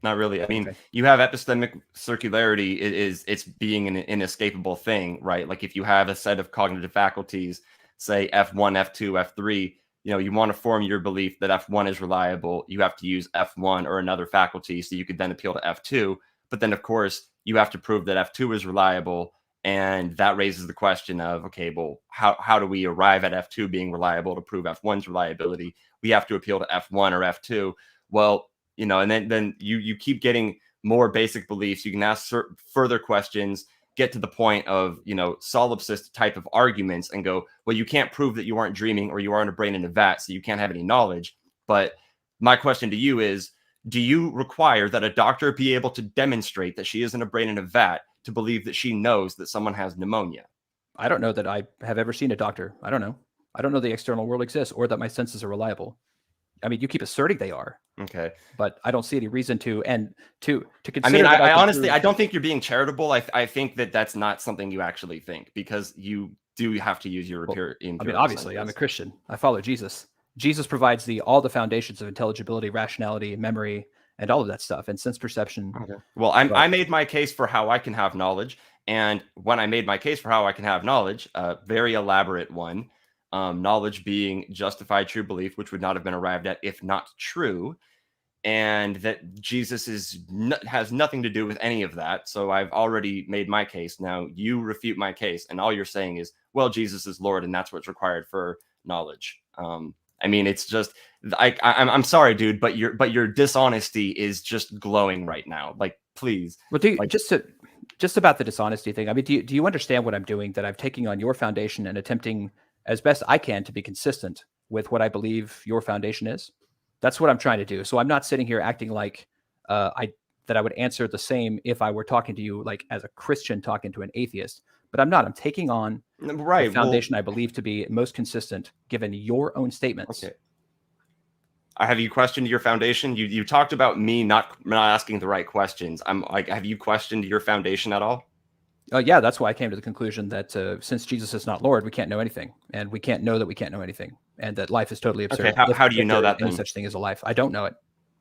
Not really. I mean, you have epistemic circularity. It's being an inescapable thing, right? Like if you have a set of cognitive faculties, say F1, F2, F3, you want to form your belief that F1 is reliable. You have to use F1 or another faculty, so you could then appeal to F2. But then, of course, you have to prove that F2 is reliable, and that raises the question of, okay, well, how do we arrive at F2 being reliable to prove F1's reliability? We have to appeal to F1 or F2. Well, and then you keep getting more basic beliefs. You can ask further questions, get to the point of, solipsist type of arguments and go, well, you can't prove that you aren't dreaming or you aren't a brain in a vat, so you can't have any knowledge. But my question to you is, do you require that a doctor be able to demonstrate that she isn't a brain in a vat to believe that she knows that someone has pneumonia? I don't know that I have ever seen a doctor. I don't know. I don't know the external world exists or that my senses are reliable. I mean, you keep asserting they are. Okay. But I don't see any reason to consider. I mean, I honestly, I don't think you're being charitable. I think that that's not something you actually think, because you do have to use your empirical. I mean, obviously, senses. I'm a Christian. I follow Jesus. Jesus provides all the foundations of intelligibility, rationality, memory, and all of that stuff, and sense perception. Okay. Well, I made my case for how I can have knowledge, and when I made my case for how I can have knowledge, a very elaborate one. Knowledge being justified true belief, which would not have been arrived at if not true, and that Jesus has nothing to do with any of that. So I've already made my case. Now you refute my case, and all you're saying is, well, Jesus is Lord, and that's what's required for knowledge. I mean, it's just I'm sorry, dude, but your dishonesty is just glowing right now. Like, please. Well, just about the dishonesty thing. I mean, do you understand what I'm doing? That I'm taking on your foundation and attempting as best I can to be consistent with what I believe your foundation is. That's what I'm trying to do. So I'm not sitting here acting like I would answer the same if I were talking to you like as a Christian talking to an atheist. But I'm not. I'm taking on the foundation I believe to be most consistent given your own statements. Okay. Have you questioned your foundation? You talked about me not asking the right questions. I'm like, have you questioned your foundation at all? Yeah, that's why I came to the conclusion that since Jesus is not Lord, we can't know anything, and we can't know that we can't know anything, and that life is totally absurd. Okay, how do you know that? There's no such thing as a life. I don't know it.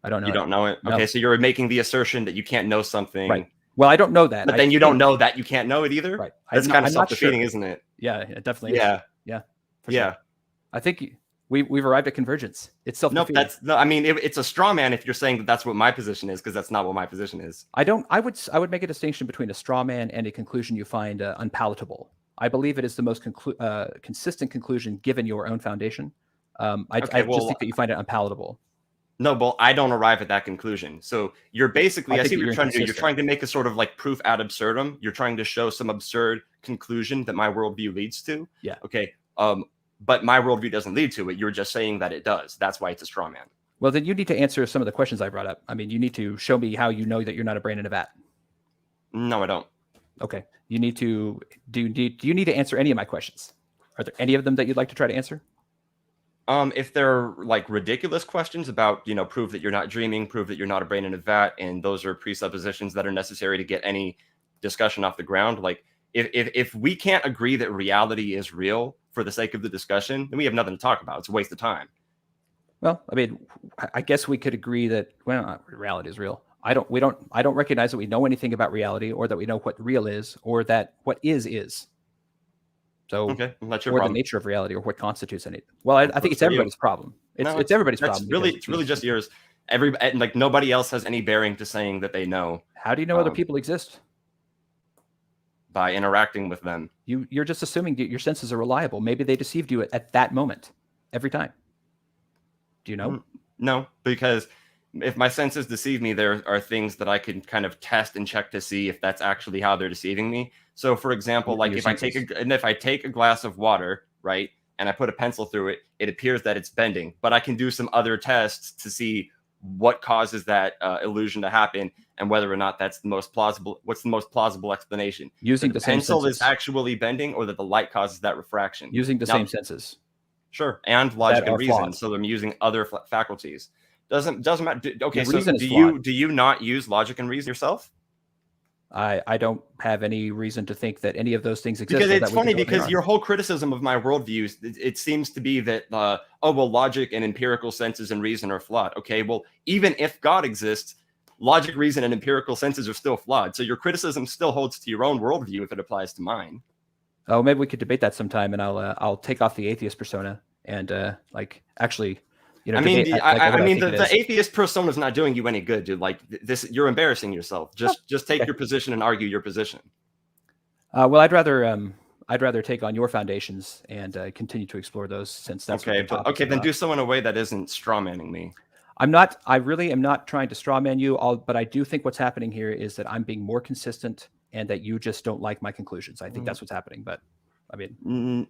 I don't know. You don't know it. Okay, so you're making the assertion that you can't know something Well, I don't know that. But then you don't know that you can't know it either. Right. That's kind of I'm not self-defeating, sure. isn't it? Yeah, it definitely Yeah. is. Yeah. For Yeah. sure. I think we've arrived at convergence. It's Nope. self-defeating. I mean, it's a straw man if you're saying that that's what my position is, because that's not what my position is. I would make a distinction between a straw man and a conclusion you find unpalatable. I believe it is the most consistent conclusion given your own foundation. I just think that you find it unpalatable. No, but I don't arrive at that conclusion. So you're basically, I see what you're trying to do. You're trying to make a sort of like proof ad absurdum. You're trying to show some absurd conclusion that my worldview leads to. Yeah. Okay. But my worldview doesn't lead to it. You're just saying that it does. That's why it's a straw man. Well, then you need to answer some of the questions I brought up. I mean, you need to show me how you know that you're not a brain in a vat. No, I don't. Okay. You need to do you need to answer any of my questions? Are there any of them that you'd like to try to answer? If they're like ridiculous questions about, prove that you're not dreaming, prove that you're not a brain in a vat, and those are presuppositions that are necessary to get any discussion off the ground. Like if we can't agree that reality is real for the sake of the discussion, then we have nothing to talk about. It's a waste of time. Well, I mean, I guess we could agree that reality is real. I don't recognize that we know anything about reality, or that we know what real is, or that what is. So, okay, that's your or problem. The nature of reality, or what constitutes any. Well, I think it's everybody's problem. It's everybody's problem. It's really just yours. Like nobody else has any bearing to saying that they know. How do you know other people exist? By interacting with them. You're just assuming that your senses are reliable. Maybe they deceived you at that moment, every time. Do you know? No, because if my senses deceive me, there are things that I can kind of test and check to see if that's actually how they're deceiving me. So, for example, like if I take a glass of water, right, and I put a pencil through it, it appears that it's bending. But I can do some other tests to see what causes that illusion to happen, and whether or not that's the most plausible. What's the most plausible explanation? Using the pencil is actually bending, or that the light causes that refraction. Using the same senses. Sure, and logic and reason. So I'm using other faculties. Doesn't matter. Okay, so do you not use logic and reason yourself? I don't have any reason to think that any of those things exist. Because it's funny, because your whole criticism of my worldview, it seems to be that, logic and empirical senses and reason are flawed. Okay, well, even if God exists, logic, reason, and empirical senses are still flawed. So your criticism still holds to your own worldview if it applies to mine. Oh, maybe we could debate that sometime, and I'll take off the atheist persona and actually. The atheist persona is not doing you any good, dude. Like this, you're embarrassing yourself. Just take your position and argue your position. Well, I'd rather take on your foundations and continue to explore those, since that's okay. Then do so in a way that isn't strawmanning me. I really am not trying to strawman you, but I do think what's happening here is that I'm being more consistent, and that you just don't like my conclusions. I think that's what's happening. But I mean,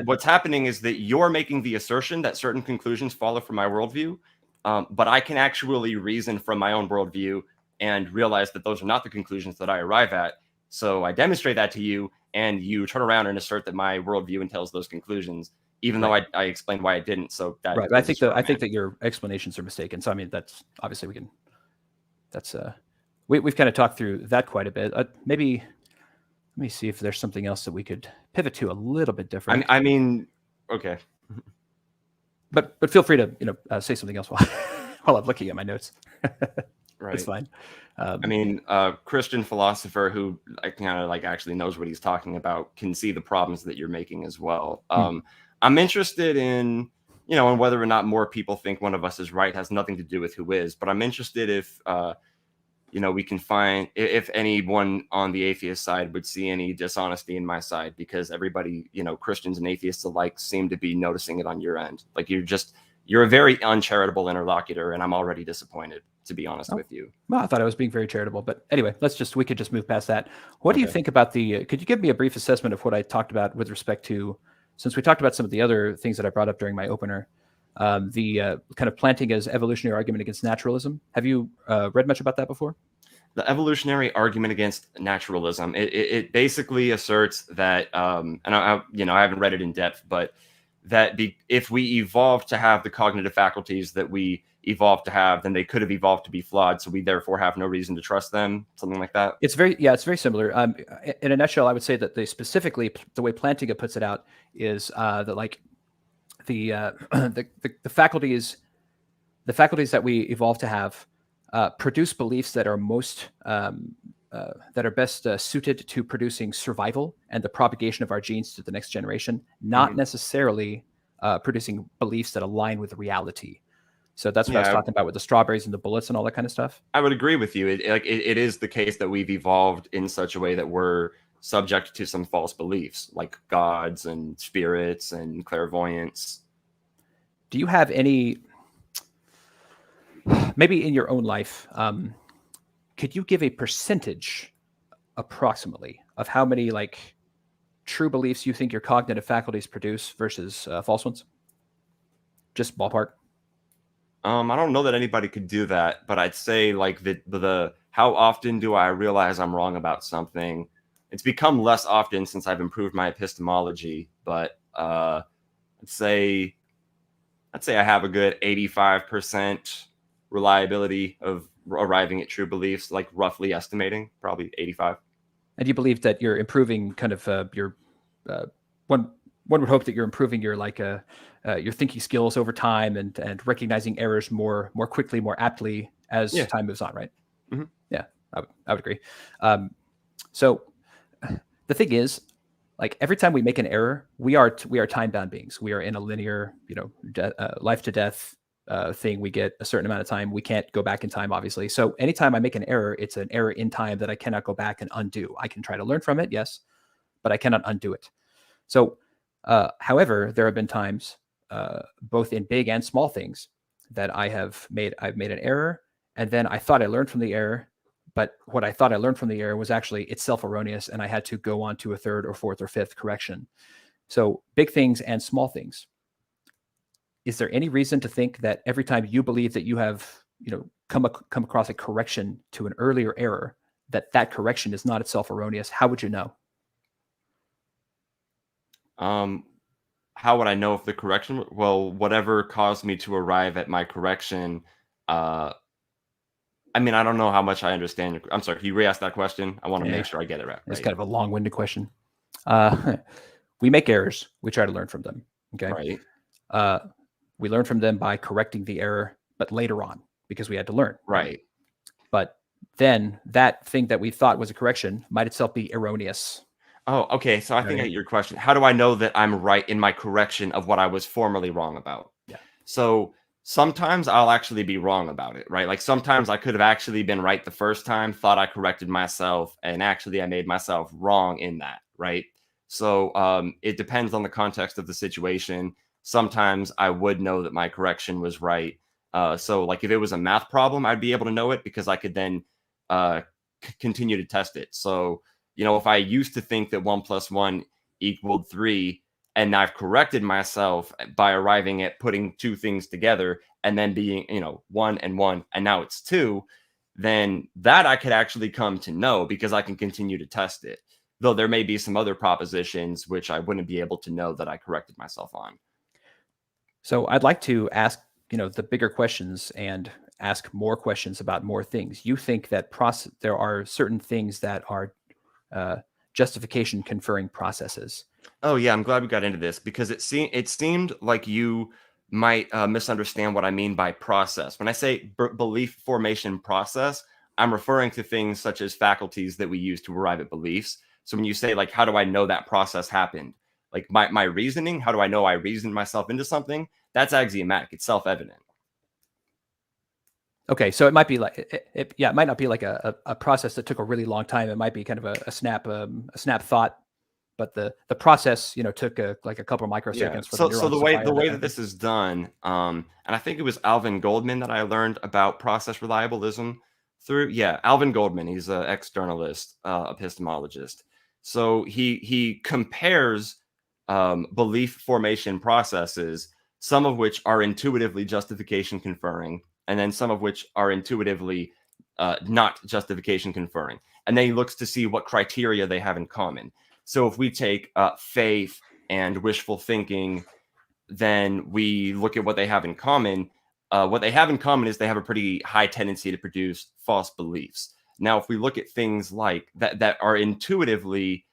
what's happening is that you're making the assertion that certain conclusions follow from my worldview, but I can actually reason from my own worldview and realize that those are not the conclusions that I arrive at. So I demonstrate that to you, and you turn around and assert that my worldview entails those conclusions, even though I explained why it didn't. So that right. I think that your explanations are mistaken. So I mean, that's obviously we've kind of talked through that quite a bit. Maybe. Let me see if there's something else that we could pivot to a little bit different. I mean, okay. But feel free to say something else while I'm looking at my notes. Right, it's fine. Christian philosopher who kind of actually knows what he's talking about can see the problems that you're making as well. I'm interested in in whether or not more people think one of us is right has nothing to do with who is, but I'm interested if we can find if anyone on the atheist side would see any dishonesty in my side, because everybody, Christians and atheists alike, seem to be noticing it on your end. Like you're a very uncharitable interlocutor, and I'm already disappointed, to be honest with you. Well, I thought I was being very charitable, but anyway, we could just move past that. What do you think about could you give me a brief assessment of what I talked about with respect to, since we talked about some of the other things that I brought up during my opener, the kind of planting as evolutionary argument against naturalism. Have you read much about that before? The evolutionary argument against naturalism. It basically asserts that, and I haven't read it in depth, but that if we evolved to have the cognitive faculties that we evolved to have, then they could have evolved to be flawed. So we therefore have no reason to trust them. Something like that. It's very similar. In a nutshell, I would say that the way Plantinga puts it out is that the faculties that we evolve to have produce beliefs that are most that are best suited to producing survival and the propagation of our genes to the next generation, not necessarily producing beliefs that align with reality. So that's what I was talking about with the strawberries and the bullets and all that kind of stuff. I would agree with you. It is the case that we've evolved in such a way that we're subject to some false beliefs, like gods and spirits and clairvoyance. Do you have any, maybe in your own life, could you give a percentage approximately of how many like true beliefs you think your cognitive faculties produce versus false ones? Just ballpark. I don't know that anybody could do that, but I'd say like the how often do I realize I'm wrong about something? It's become less often since I've improved my epistemology, but I'd say I have a good 85% reliability of arriving at true beliefs, like roughly estimating, probably 85. And you believe that you're improving kind of your one would hope that you're improving your like your thinking skills over time and recognizing errors more quickly, more aptly as time moves on, right? Yeah, I would agree. So the thing is, like every time we make an error, we are time-bound beings. We are in a linear, life to death thing. We get a certain amount of time. We can't go back in time, obviously. So anytime I make an error, it's an error in time that I cannot go back and undo. I can try to learn from it, yes, but I cannot undo it. So, however, there have been times, both in big and small things, that I've made an error, and then I thought I learned from the error, but what I thought I learned from the error was actually itself erroneous, and I had to go on to a third or fourth or fifth correction. So big things and small things. Is there any reason to think that every time you believe that you have, come across a correction to an earlier error, that correction is not itself erroneous? How would you know? How would I know if the correction? Well, whatever caused me to arrive at my correction. I mean, I don't know how much I understand. I'm sorry. Can you re-ask that question? I want to make sure I get it right. It's kind of a long-winded question. We make errors. We try to learn from them. Okay. Right. We learn from them by correcting the error, but later on, because we had to learn. Right. But then that thing that we thought was a correction might itself be erroneous. Oh, okay. So I think I get your question. How do I know that I'm right in my correction of what I was formerly wrong about? Yeah. So sometimes I'll actually be wrong about it, right? Like sometimes I could have actually been right the first time, thought I corrected myself, and actually I made myself wrong in that, right? So it depends on the context of the situation. Sometimes I would know that my correction was right. So like if it was a math problem, I'd be able to know it because I could then continue to test it. So if I used to think that 1 + 1 = 3, and I've corrected myself by arriving at putting two things together and then being, 1 and 1, and now it's 2, then that I could actually come to know because I can continue to test it. Though there may be some other propositions which I wouldn't be able to know that I corrected myself on. So I'd like to ask, the bigger questions and ask more questions about more things. You think that there are certain things that are justification conferring processes. Oh yeah, I'm glad we got into this because it seemed like you might misunderstand what I mean by process. When I say belief formation process, I'm referring to things such as faculties that we use to arrive at beliefs. So when you say like, how do I know that process happened? Like my reasoning, how do I know I reasoned myself into something? That's axiomatic. It's self-evident. Okay, so it might be like it might not be like a process that took a really long time. It might be kind of a snap thought, but the process took like a couple of microseconds. Yeah. For So the way that this is done, and I think it was Alvin Goldman that I learned about process reliabilism through. Yeah, Alvin Goldman. He's an ex-journalist, epistemologist. So he compares belief formation processes, some of which are intuitively justification conferring, and then some of which are intuitively not justification conferring. And then he looks to see what criteria they have in common. So if we take faith and wishful thinking, then we look at what they have in common. What they have in common is they have a pretty high tendency to produce false beliefs. Now, if we look at things like that are intuitively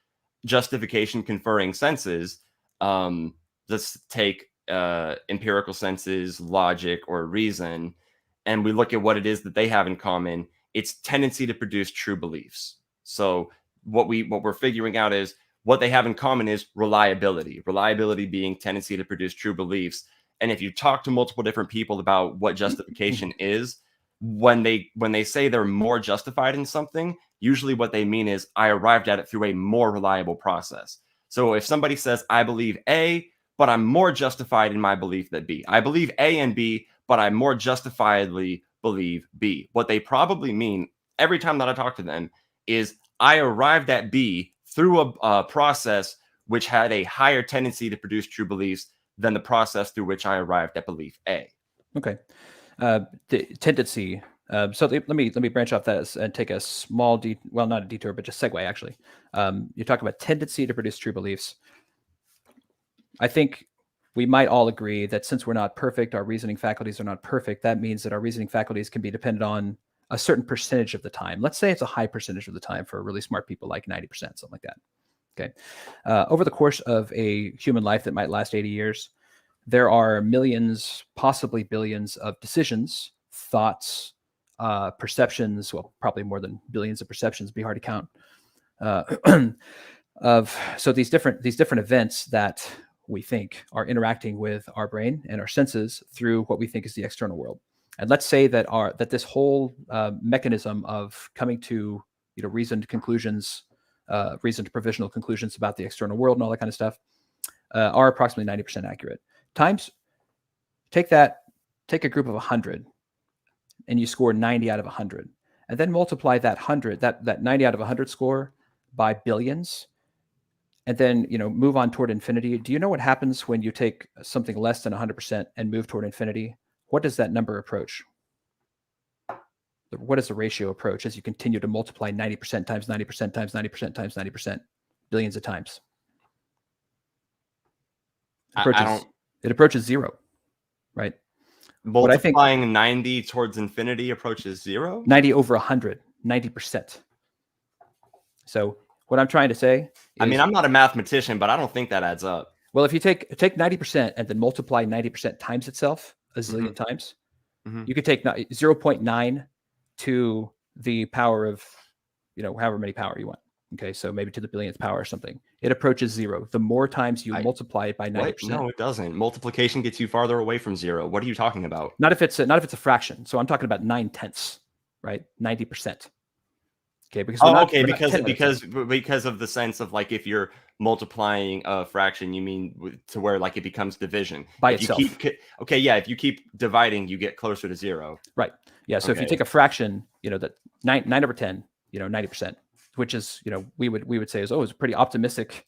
justification conferring senses, let's take empirical senses, logic, or reason, and we look at what it is that they have in common, it's tendency to produce true beliefs. So what we're figuring out is what they have in common is reliability. Reliability being tendency to produce true beliefs. And if you talk to multiple different people about what justification is, when they say they're more justified in something, usually what they mean is I arrived at it through a more reliable process. So if somebody says I believe A, but I'm more justified in my belief than B. I believe A and B, but I more justifiably believe B. What they probably mean every time that I talk to them is I arrived at B through a process which had a higher tendency to produce true beliefs than the process through which I arrived at belief A. Okay. The tendency. So let me branch off that and take a small well, not a detour, but just segue actually. You talk about tendency to produce true beliefs. I think we might all agree that since we're not perfect, our reasoning faculties are not perfect. That means that our reasoning faculties can be dependent on a certain percentage of the time. Let's say it's a high percentage of the time for really smart people, like 90%, something like that. Okay. Over the course of a human life that might last 80 years, there are millions, possibly billions of decisions, thoughts, perceptions, well, probably more than billions of perceptions, be hard to count, so these different events that we think are interacting with our brain and our senses through what we think is the external world. And let's say that this whole mechanism of coming to reasoned conclusions, reasoned provisional conclusions about the external world and all that kind of stuff are approximately 90% accurate. Take a group of 100 and you score 90 out of 100, and then multiply that 90 out of 100 score by billions, and then move on toward infinity. Do you know what happens when you take something less than 100% and move toward infinity? What does that number approach? What does the ratio approach as you continue to multiply 90% times 90% times 90% times 90% billions of times? It approaches zero, right? Multiplying 90 towards infinity approaches zero? 90 over 100, 90%. So what I'm trying to say is, I mean, I'm not a mathematician, but I don't think that adds up. Well, if you take 90% and then multiply 90% times itself a zillion times, you could take 0.9 to the power of, however many power you want. Okay, so maybe to the billionth power or something. It approaches zero. The more times you multiply it by 90%. No, it doesn't. Multiplication gets you farther away from zero. What are you talking about? Not if it's a fraction. So I'm talking about 9/10, right? 90%. Okay, because of the sense of like if you're multiplying a fraction, you mean to where like it becomes division by itself. If you keep dividing, you get closer to zero. Right. Yeah. So if you take a fraction, that 9 over 10, 90%, which is we would say is a pretty optimistic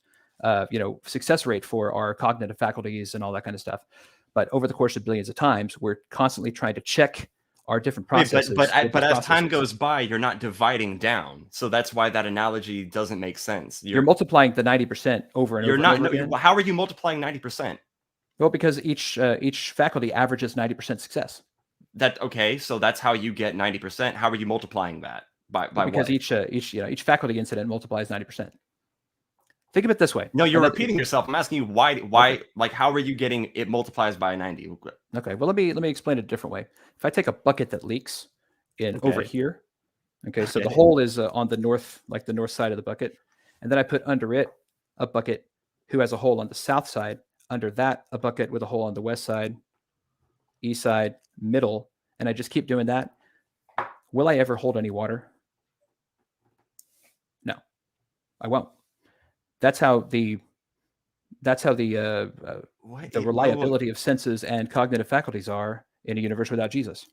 success rate for our cognitive faculties and all that kind of stuff. But over the course of billions of times, we're constantly trying to check our different processes. But as time goes by, you're not dividing down. So that's why that analogy doesn't make sense. You're multiplying the 90% over and over again. How are you multiplying 90%? Well, because each faculty averages 90% success. So that's how you get 90%. How are you multiplying that? By because what? each faculty incident multiplies 90%. Think of it this way. No, you're repeating yourself. I'm asking you why okay. Like how are you getting it multiplies by 90? Okay, well let me explain it a different way. If I take a bucket that leaks over here, so the hole is on the north side of the bucket, and then I put under it a bucket who has a hole on the south side, under that a bucket with a hole on the west side, east side, middle, and I just keep doing that. Will I ever hold any water? No, I won't. That's how the reliability of senses and cognitive faculties are in a universe without Jesus.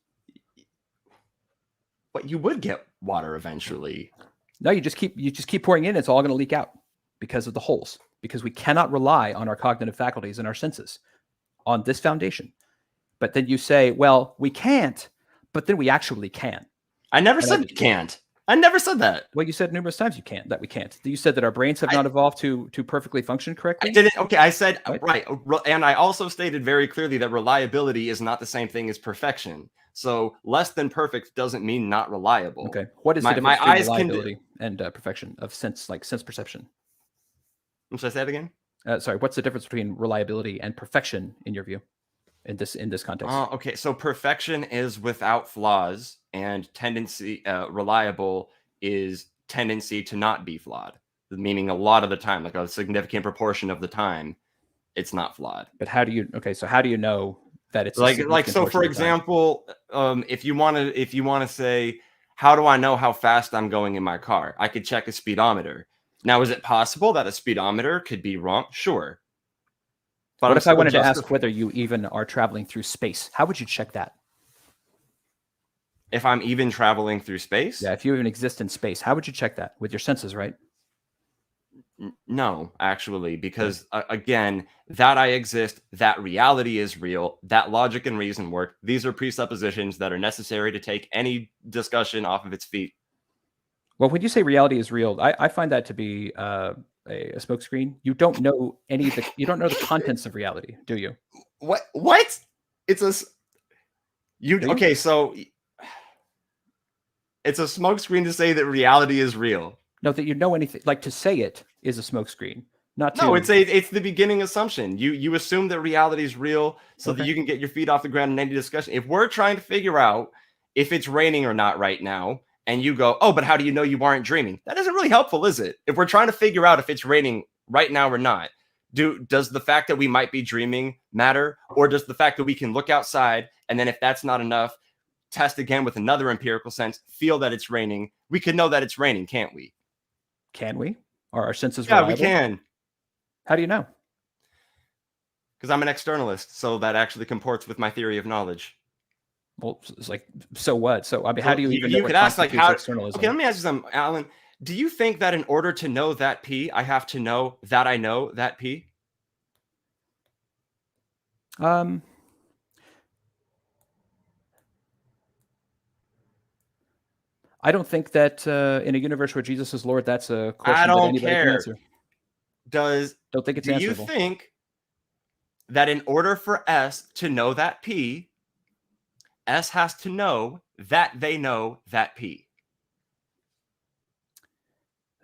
But you would get water eventually. No, you just keep pouring in. It's all going to leak out because of the holes. Because we cannot rely on our cognitive faculties and our senses on this foundation. But then you say, well, we can't, but then we actually can. I never said we can't. I never said that. Well, you said numerous times that we can't. You said that our brains have not evolved to perfectly function correctly. I didn't. Okay, I said right. And I also stated very clearly that reliability is not the same thing as perfection. So less than perfect doesn't mean not reliable. Okay. What is the difference between reliability and perfection of sense perception? Should I say that again? Sorry. What's the difference between reliability and perfection in your view? In this context. Okay, so perfection is without flaws, and reliable is tendency to not be flawed, meaning a lot of the time, like a significant proportion of the time, it's not flawed. But how do you? Okay, so how do you know that it's a Like significant so portion for of the time? example, if you want to say, how do I know how fast I'm going in my car? I could check a speedometer. Now, is it possible that a speedometer could be wrong? Sure. But What I'm if I still wanted to ask whether you even are traveling through space? How would you check that? if I'm even traveling through space? Yeah, if you even exist in space, how would you check that? With your senses, right? No, actually, because again, that I exist, that reality is real, that logic and reason work. These are presuppositions that are necessary to take any discussion off of its feet. Well, when you say reality is real, I find that to be a smokescreen. You don't know you don't know the contents of reality, do you? What? It's a you Do you? okay? So it's a smokescreen to say that reality is real. No, that you know anything. Like to say it is a smokescreen, not to. No, it's the beginning assumption. You assume that reality is real so that Okay. you can get your feet off the ground in any discussion. If we're trying to figure out if it's raining or not right now, and you go, oh, but how do you know you aren't dreaming? That isn't really helpful, is it? If we're trying to figure out if it's raining right now or not, does the fact that we might be dreaming matter, or does the fact that we can look outside and then if that's not enough, test again with another empirical sense, feel that it's raining? We can know that it's raining, can't we? Can we? Are our senses Yeah, reliable? we can. How do you know? Because I'm an externalist, so that actually comports with my theory of knowledge. Well, it's like, so what? So I mean, how do you even know You what could ask like constitutes how? externalism? Okay, let me ask you something, Alan. Do you think that in order to know that P, I have to know that P? I don't think that in a universe where Jesus is Lord, that's a I question that don't anybody can care. answer. Don't think it's Do you answerable. think that in order for S to know that P, S has to know that they know that P?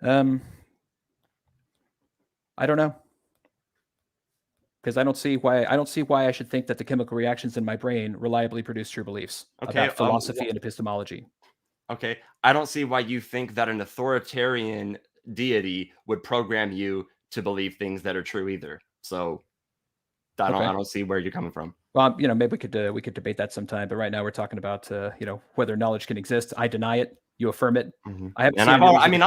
I don't know. Because I don't see why I should think that the chemical reactions in my brain reliably produce true beliefs about philosophy and epistemology. Okay, I don't see why you think that an authoritarian deity would program you to believe things that are true either. So I don't see where you're coming from. Well, maybe we could debate that sometime. But right now we're talking about whether knowledge can exist. I deny it. You affirm it. Mm-hmm. I've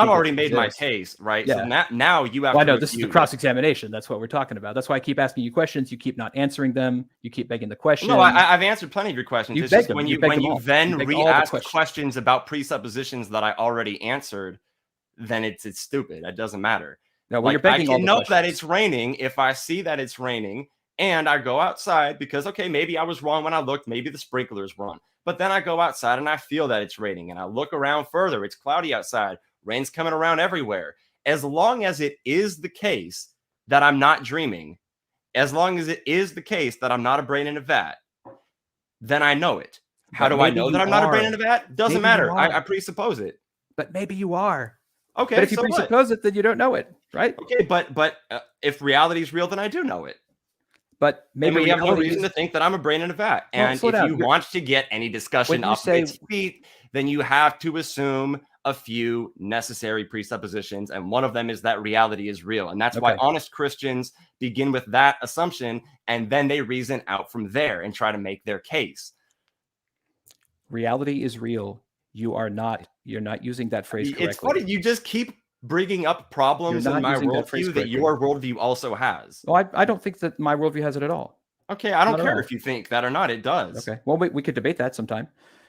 already made my case, right? Yeah. So now you have. Well, I know this is the cross-examination. That's what we're talking about. That's why I keep asking you questions. You keep not answering them. You keep begging the question. No, I've answered plenty of your questions. You it's beg just them. when You you beg when them you all. then You beg all the re-ask questions. questions about presuppositions that I already answered, then it's stupid. It doesn't matter. No, when you're begging I all can the know questions. that it's raining if I see that it's raining and I go outside because, okay, maybe I was wrong when I looked. Maybe the sprinkler's wrong. But then I go outside and I feel that it's raining and I look around further. It's cloudy outside. Rain's coming around everywhere. As long as it is the case that I'm not dreaming, as long as it is the case that I'm not a brain in a vat, then I know it. How do I know that I'm not a brain in a vat? Doesn't matter. I presuppose it. But maybe you are. Okay, but if you so presuppose it, then you don't know it, right? Okay, but if reality is real, then I do know it. But maybe we have no reason to think that I'm a brain in a vat. And if you want to get any discussion off its feet, then you have to assume a few necessary presuppositions. And one of them is that reality is real. And that's why honest Christians begin with that assumption. And then they reason out from there and try to make their case. Reality is real. You're not using that phrase correctly. It's funny. You just keep bringing up problems in my worldview that your worldview also has. Well, I don't think that my worldview has it at all. Okay, I don't care if you think that or not. It does. Okay. Well, we could debate that sometime.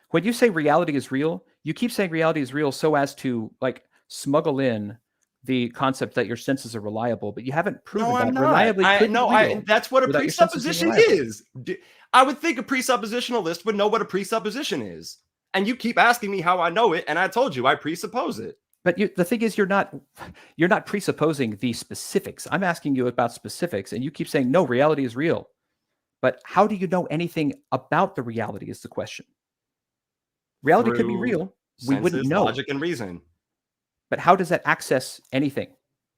When you say reality is real, you keep saying reality is real so as to smuggle in the concept that your senses are reliable, but you haven't proven that reliably. That's what a presupposition is. I would think a presuppositionalist would know what a presupposition is. And you keep asking me how I know it, and I told you I presuppose it. But the thing is, you're not presupposing the specifics. I'm asking you about specifics, and you keep saying, no, reality is real. But how do you know anything about the reality is the question. Reality could be real. We wouldn't know. Logic and reason. But how does that access anything?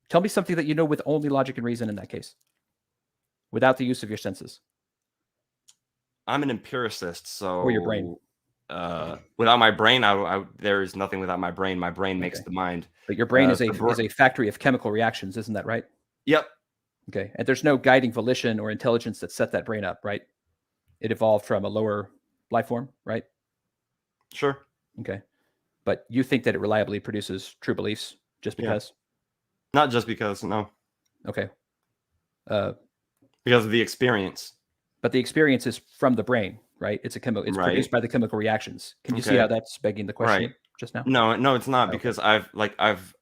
Tell me something that you know with only logic and reason in that case, without the use of your senses. I'm an empiricist, so... Or your brain. without my brain, there is nothing without my brain. My brain makes Okay. the mind. But your brain is the a factory of chemical reactions, isn't that right? Yep. Okay. And there's no guiding volition or intelligence that set that brain up, right? It evolved from a lower life form, right? Sure. Okay. But you think that it reliably produces true beliefs just Yeah. because? Not just because, no. Okay. Because of the experience. But the experience is from the brain, right? It's Right. produced by the chemical reactions. Can you see Okay. how that's begging the question Right. just now? No, it's not, Okay. because I've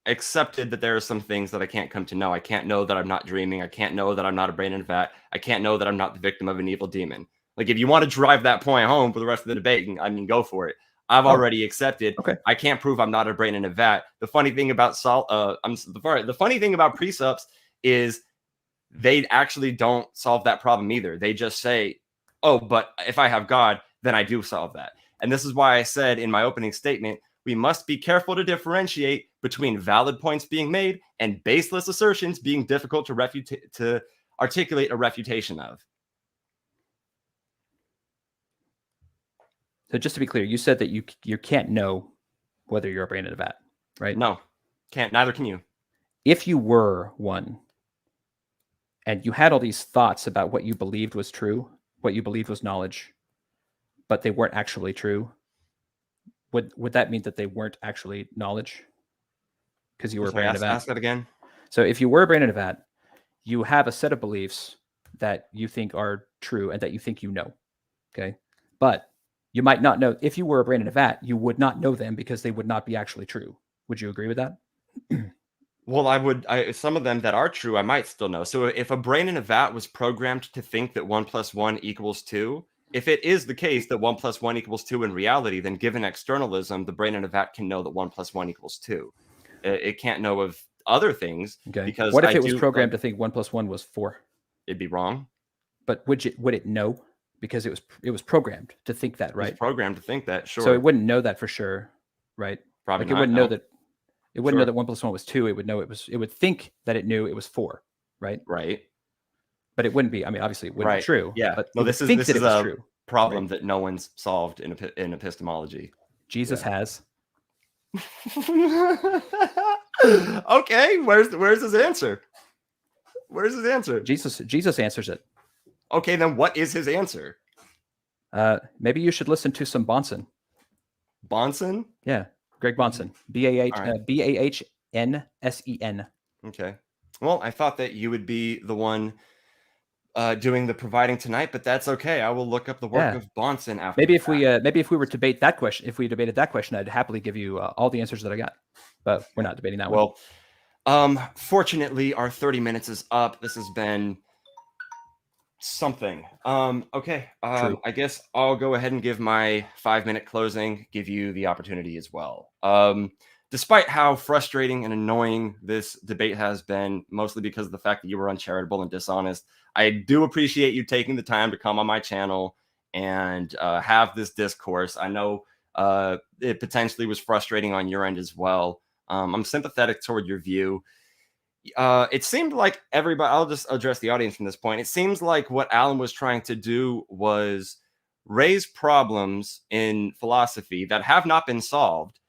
accepted that there are some things that I can't come to know. I can't know that I'm not dreaming. I can't know that I'm not a brain in a vat. I can't know that I'm not the victim of an evil demon. Like, if you want to drive that point home for the rest of the debate, I mean, go for it. I've already accepted. Okay. I can't prove I'm not a brain in a vat. The funny thing about the funny thing about precepts is they actually don't solve that problem either. They just say, "Oh, but if I have God, then I do solve that." And this is why I said in my opening statement, we must be careful to differentiate between valid points being made and baseless assertions being difficult to articulate a refutation of. So just to be clear, you said that you can't know whether you're a brain in a vat, right? No, can't. Neither can you. If you were one, and you had all these thoughts about what you believed was true, what you believed was knowledge, but they weren't actually true, would that mean that they weren't actually knowledge? Because you were a brain in a vat. Ask that again. So if you were a brain in a vat, you have a set of beliefs that you think are true and that you think you know. Okay. But you might not know. If you were a brain in a vat, you would not know them because they would not be actually true. Would you agree with that? Well, some of them that are true, I might still know. So if a brain in a vat was programmed to think that 1 + 1 = 2, if it is the case that 1 + 1 = 2 in reality, then given externalism, the brain in a vat can know that 1 + 1 = 2. It can't know of other things. Okay. Because what if it was programmed to think 1 + 1 was 4? It'd be wrong. But would it know? Because it was programmed to think that, right? It's programmed to think that, sure. So it wouldn't know that for sure, right? Probably like it not, wouldn't no. know that. It wouldn't know Sure. that 1 + 1 was 2. It would know it was. It would think that it knew it was 4, right? Right. But it wouldn't be. I mean, obviously, it wouldn't be true. Yeah. But No, it would this think that is it was a true. problem right? that no one's solved in epistemology. Jesus has. Okay, where's his answer? Where's his answer? Jesus answers it. Okay, then what is his answer? Maybe you should listen to some Bahnsen. Bahnsen? Yeah, Greg Bahnsen. Bahnsen. Okay. Well, I thought that you would be the one doing the providing tonight, but that's okay. I will look up the work of Bahnsen after. Maybe if we debated that question, I'd happily give you all the answers that I got. But we're not debating that one. Well, fortunately, our 30 minutes is up. This has been something. Okay. I guess I'll go ahead and give my 5-minute closing, give you the opportunity as well. Despite how frustrating and annoying this debate has been, mostly because of the fact that you were uncharitable and dishonest, I do appreciate you taking the time to come on my channel and have this discourse. I know it potentially was frustrating on your end as well. I'm sympathetic toward your view. It seemed like everybody, I'll just address the audience from this point. It seems like what Alan was trying to do was raise problems in philosophy that have not been solved,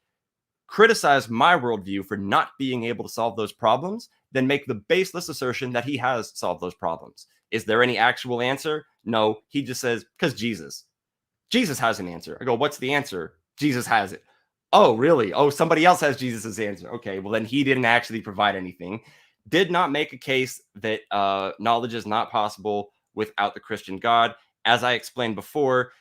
criticize my worldview for not being able to solve those problems, then make the baseless assertion that he has solved those problems. Is there any actual answer? No. He just says, because Jesus has an answer. I go, what's the answer? Jesus has it. Oh, really? Oh, somebody else has Jesus's answer. Okay, well, then he didn't actually provide anything. Did not make a case that knowledge is not possible without the Christian God. As I explained before,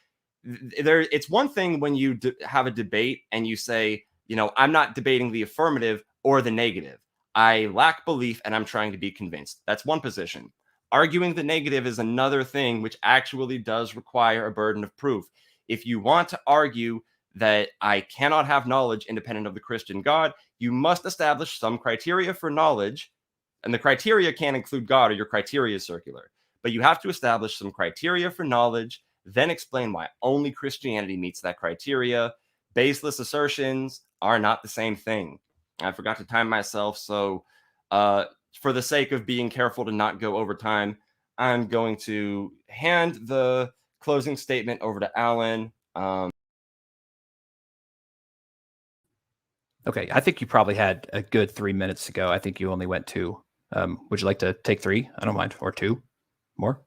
it's one thing when you have a debate and you say, I'm not debating the affirmative or the negative. I lack belief and I'm trying to be convinced. That's one position. Arguing the negative is another thing, which actually does require a burden of proof. If you want to argue that I cannot have knowledge independent of the Christian God, you must establish some criteria for knowledge. And the criteria can't include God, or your criteria is circular. But you have to establish some criteria for knowledge, then explain why only Christianity meets that criteria. Baseless assertions are not the same thing. I forgot to time myself, so for the sake of being careful to not go over time, I'm going to hand the closing statement over to Alan. Okay, I think you probably had a good 3 minutes to go. I think you only went 2. Would you like to take 3? I don't mind, or 2 more.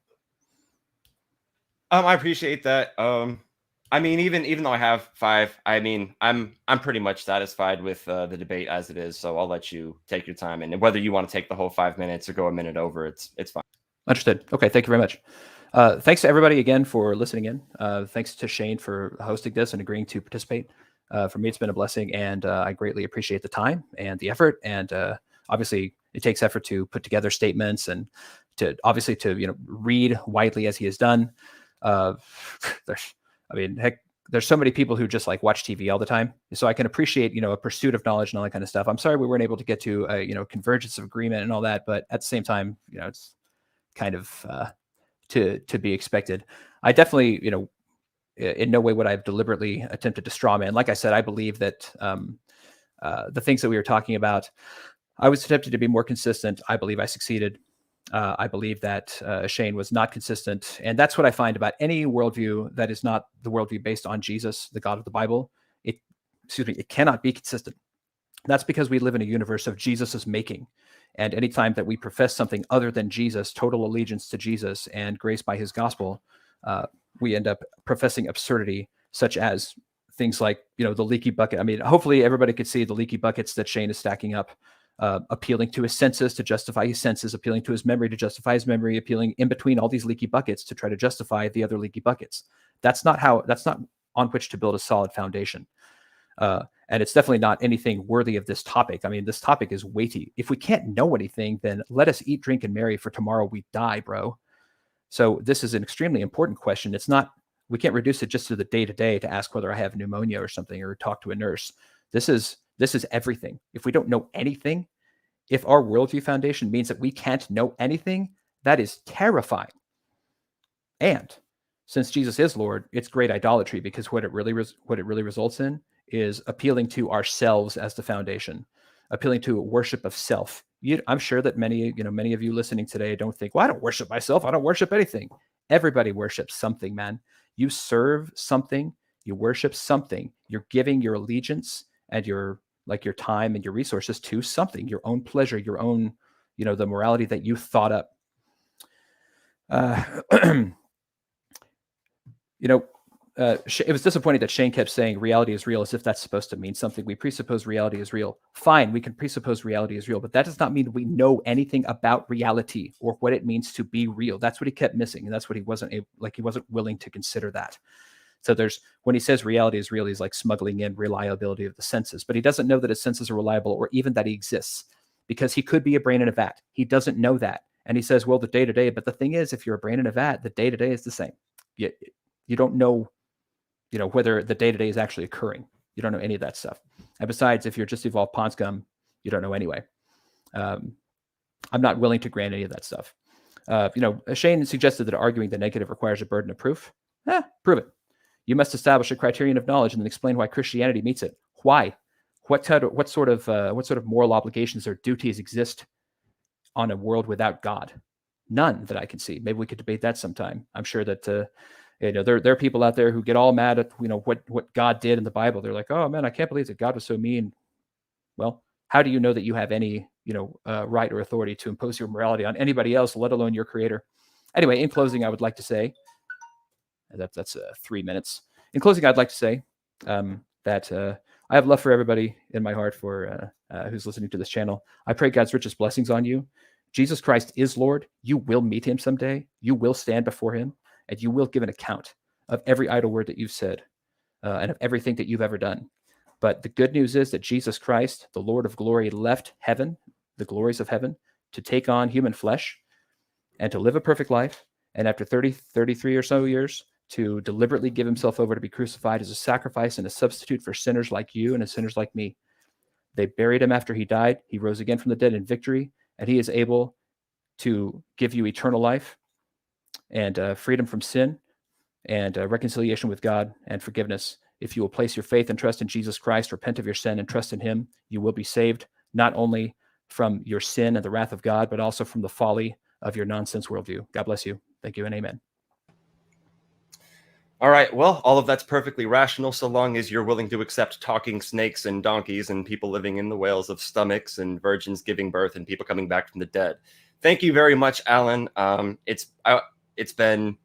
I appreciate that. I mean, even though I have 5, I mean, I'm pretty much satisfied with the debate as it is. So I'll let you take your time, and whether you want to take the whole 5 minutes or go a minute over, it's fine. Understood. Okay, thank you very much. Thanks to everybody again for listening in. Thanks to Shane for hosting this and agreeing to participate. For me, it's been a blessing, and I greatly appreciate the time and the effort. And obviously, it takes effort to put together statements and to read widely as he has done. There's so many people who just like watch TV all the time. So I can appreciate, a pursuit of knowledge and all that kind of stuff. I'm sorry we weren't able to get to a, convergence of agreement and all that, but at the same time, it's kind of to be expected. I definitely, in no way would I have deliberately attempted to straw man. Like I said, I believe that the things that we were talking about, I was attempting to be more consistent. I believe I succeeded. I believe that Shane was not consistent. And that's what I find about any worldview that is not the worldview based on Jesus, the God of the Bible. It cannot be consistent. That's because we live in a universe of Jesus's making. And anytime that we profess something other than Jesus, total allegiance to Jesus and grace by his gospel, we end up professing absurdity, such as things like, the leaky bucket. I mean, hopefully everybody could see the leaky buckets that Shane is stacking up, appealing to his senses to justify his senses, appealing to his memory to justify his memory, appealing in between all these leaky buckets to try to justify the other leaky buckets. That's not on which to build a solid foundation. And it's definitely not anything worthy of this topic. I mean, this topic is weighty. If we can't know anything, then let us eat, drink, and marry, for tomorrow we die, bro. So this is an extremely important question. We can't reduce it just to the day-to-day to ask whether I have pneumonia or something, or talk to a nurse. This is everything. If we don't know anything, if our worldview foundation means that we can't know anything, that is terrifying. And since Jesus is Lord, it's great idolatry, because what it really results in is appealing to ourselves as the foundation, appealing to a worship of self. I'm sure that many of you listening today don't think, well, I don't worship myself. I don't worship anything. Everybody worships something, man. You serve something, you worship something. You're giving your allegiance and your time and your resources to something, your own pleasure, your own, the morality that you thought up. It was disappointing that Shane kept saying reality is real as if that's supposed to mean something. We presuppose reality is real. Fine, we can presuppose reality is real, but that does not mean we know anything about reality or what it means to be real. That's what he kept missing, and that's what he wasn't willing to consider that. So when he says reality is real, he's like smuggling in reliability of the senses, but he doesn't know that his senses are reliable, or even that he exists, because he could be a brain in a vat. He doesn't know that. And he says, well, the day-to-day, but the thing is, if you're a brain in a vat, the day-to-day is the same. You don't know, whether the day-to-day is actually occurring. You don't know any of that stuff. And besides, if you're just evolved pond scum, you don't know anyway. I'm not willing to grant any of that stuff. Shane suggested that arguing the negative requires a burden of proof. Prove it. You must establish a criterion of knowledge and then explain why Christianity meets it. Why? What sort of moral obligations or duties exist on a world without God? None that I can see. Maybe we could debate that sometime. I'm sure that there are people out there who get all mad at what God did in the Bible. They're like, oh man, I can't believe that God was so mean. Well, how do you know that you have any right or authority to impose your morality on anybody else, let alone your creator? Anyway, in closing, I would like to say that's 3 minutes. In closing, I'd like to say that I have love for everybody in my heart for who's listening to this channel. I pray God's richest blessings on you. Jesus Christ is Lord. You will meet him someday. You will stand before him, and you will give an account of every idle word that you've said and of everything that you've ever done. But the good news is that Jesus Christ, the Lord of glory, left heaven, the glories of heaven, to take on human flesh and to live a perfect life. And after 33 or so years, to deliberately give himself over to be crucified as a sacrifice and a substitute for sinners like you and sinners like me. They buried him after he died. He rose again from the dead in victory, and he is able to give you eternal life and freedom from sin and reconciliation with God and forgiveness. If you will place your faith and trust in Jesus Christ, repent of your sin and trust in him, you will be saved, not only from your sin and the wrath of God, but also from the folly of your nonsense worldview. God bless you. Thank you and amen. All right. Well, all of that's perfectly rational so long as you're willing to accept talking snakes and donkeys and people living in the whales of stomachs and virgins giving birth and people coming back from the dead. Thank you very much, Alan. It's been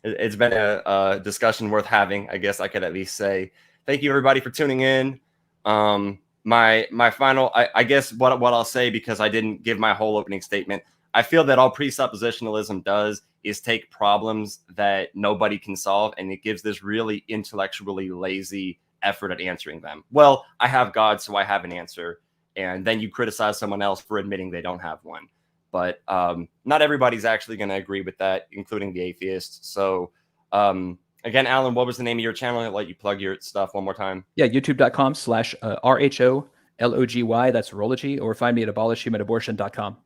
a discussion worth having, I guess I could at least say. Thank you, everybody, for tuning in. My final, I guess what I'll say, because I didn't give my whole opening statement, I feel that all presuppositionalism does is take problems that nobody can solve, and it gives this really intellectually lazy effort at answering them. Well, I have God, so I have an answer. And then you criticize someone else for admitting they don't have one. But not everybody's actually going to agree with that, including the atheists. So again, Alan, what was the name of your channel? I'll let you plug your stuff one more time. Yeah, youtube.com/RHOLOGY. That's Rology. Or find me at abolishhumanabortion.com.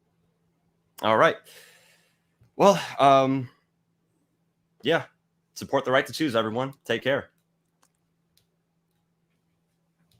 All right. Well, yeah, support the right to choose, everyone. Take care.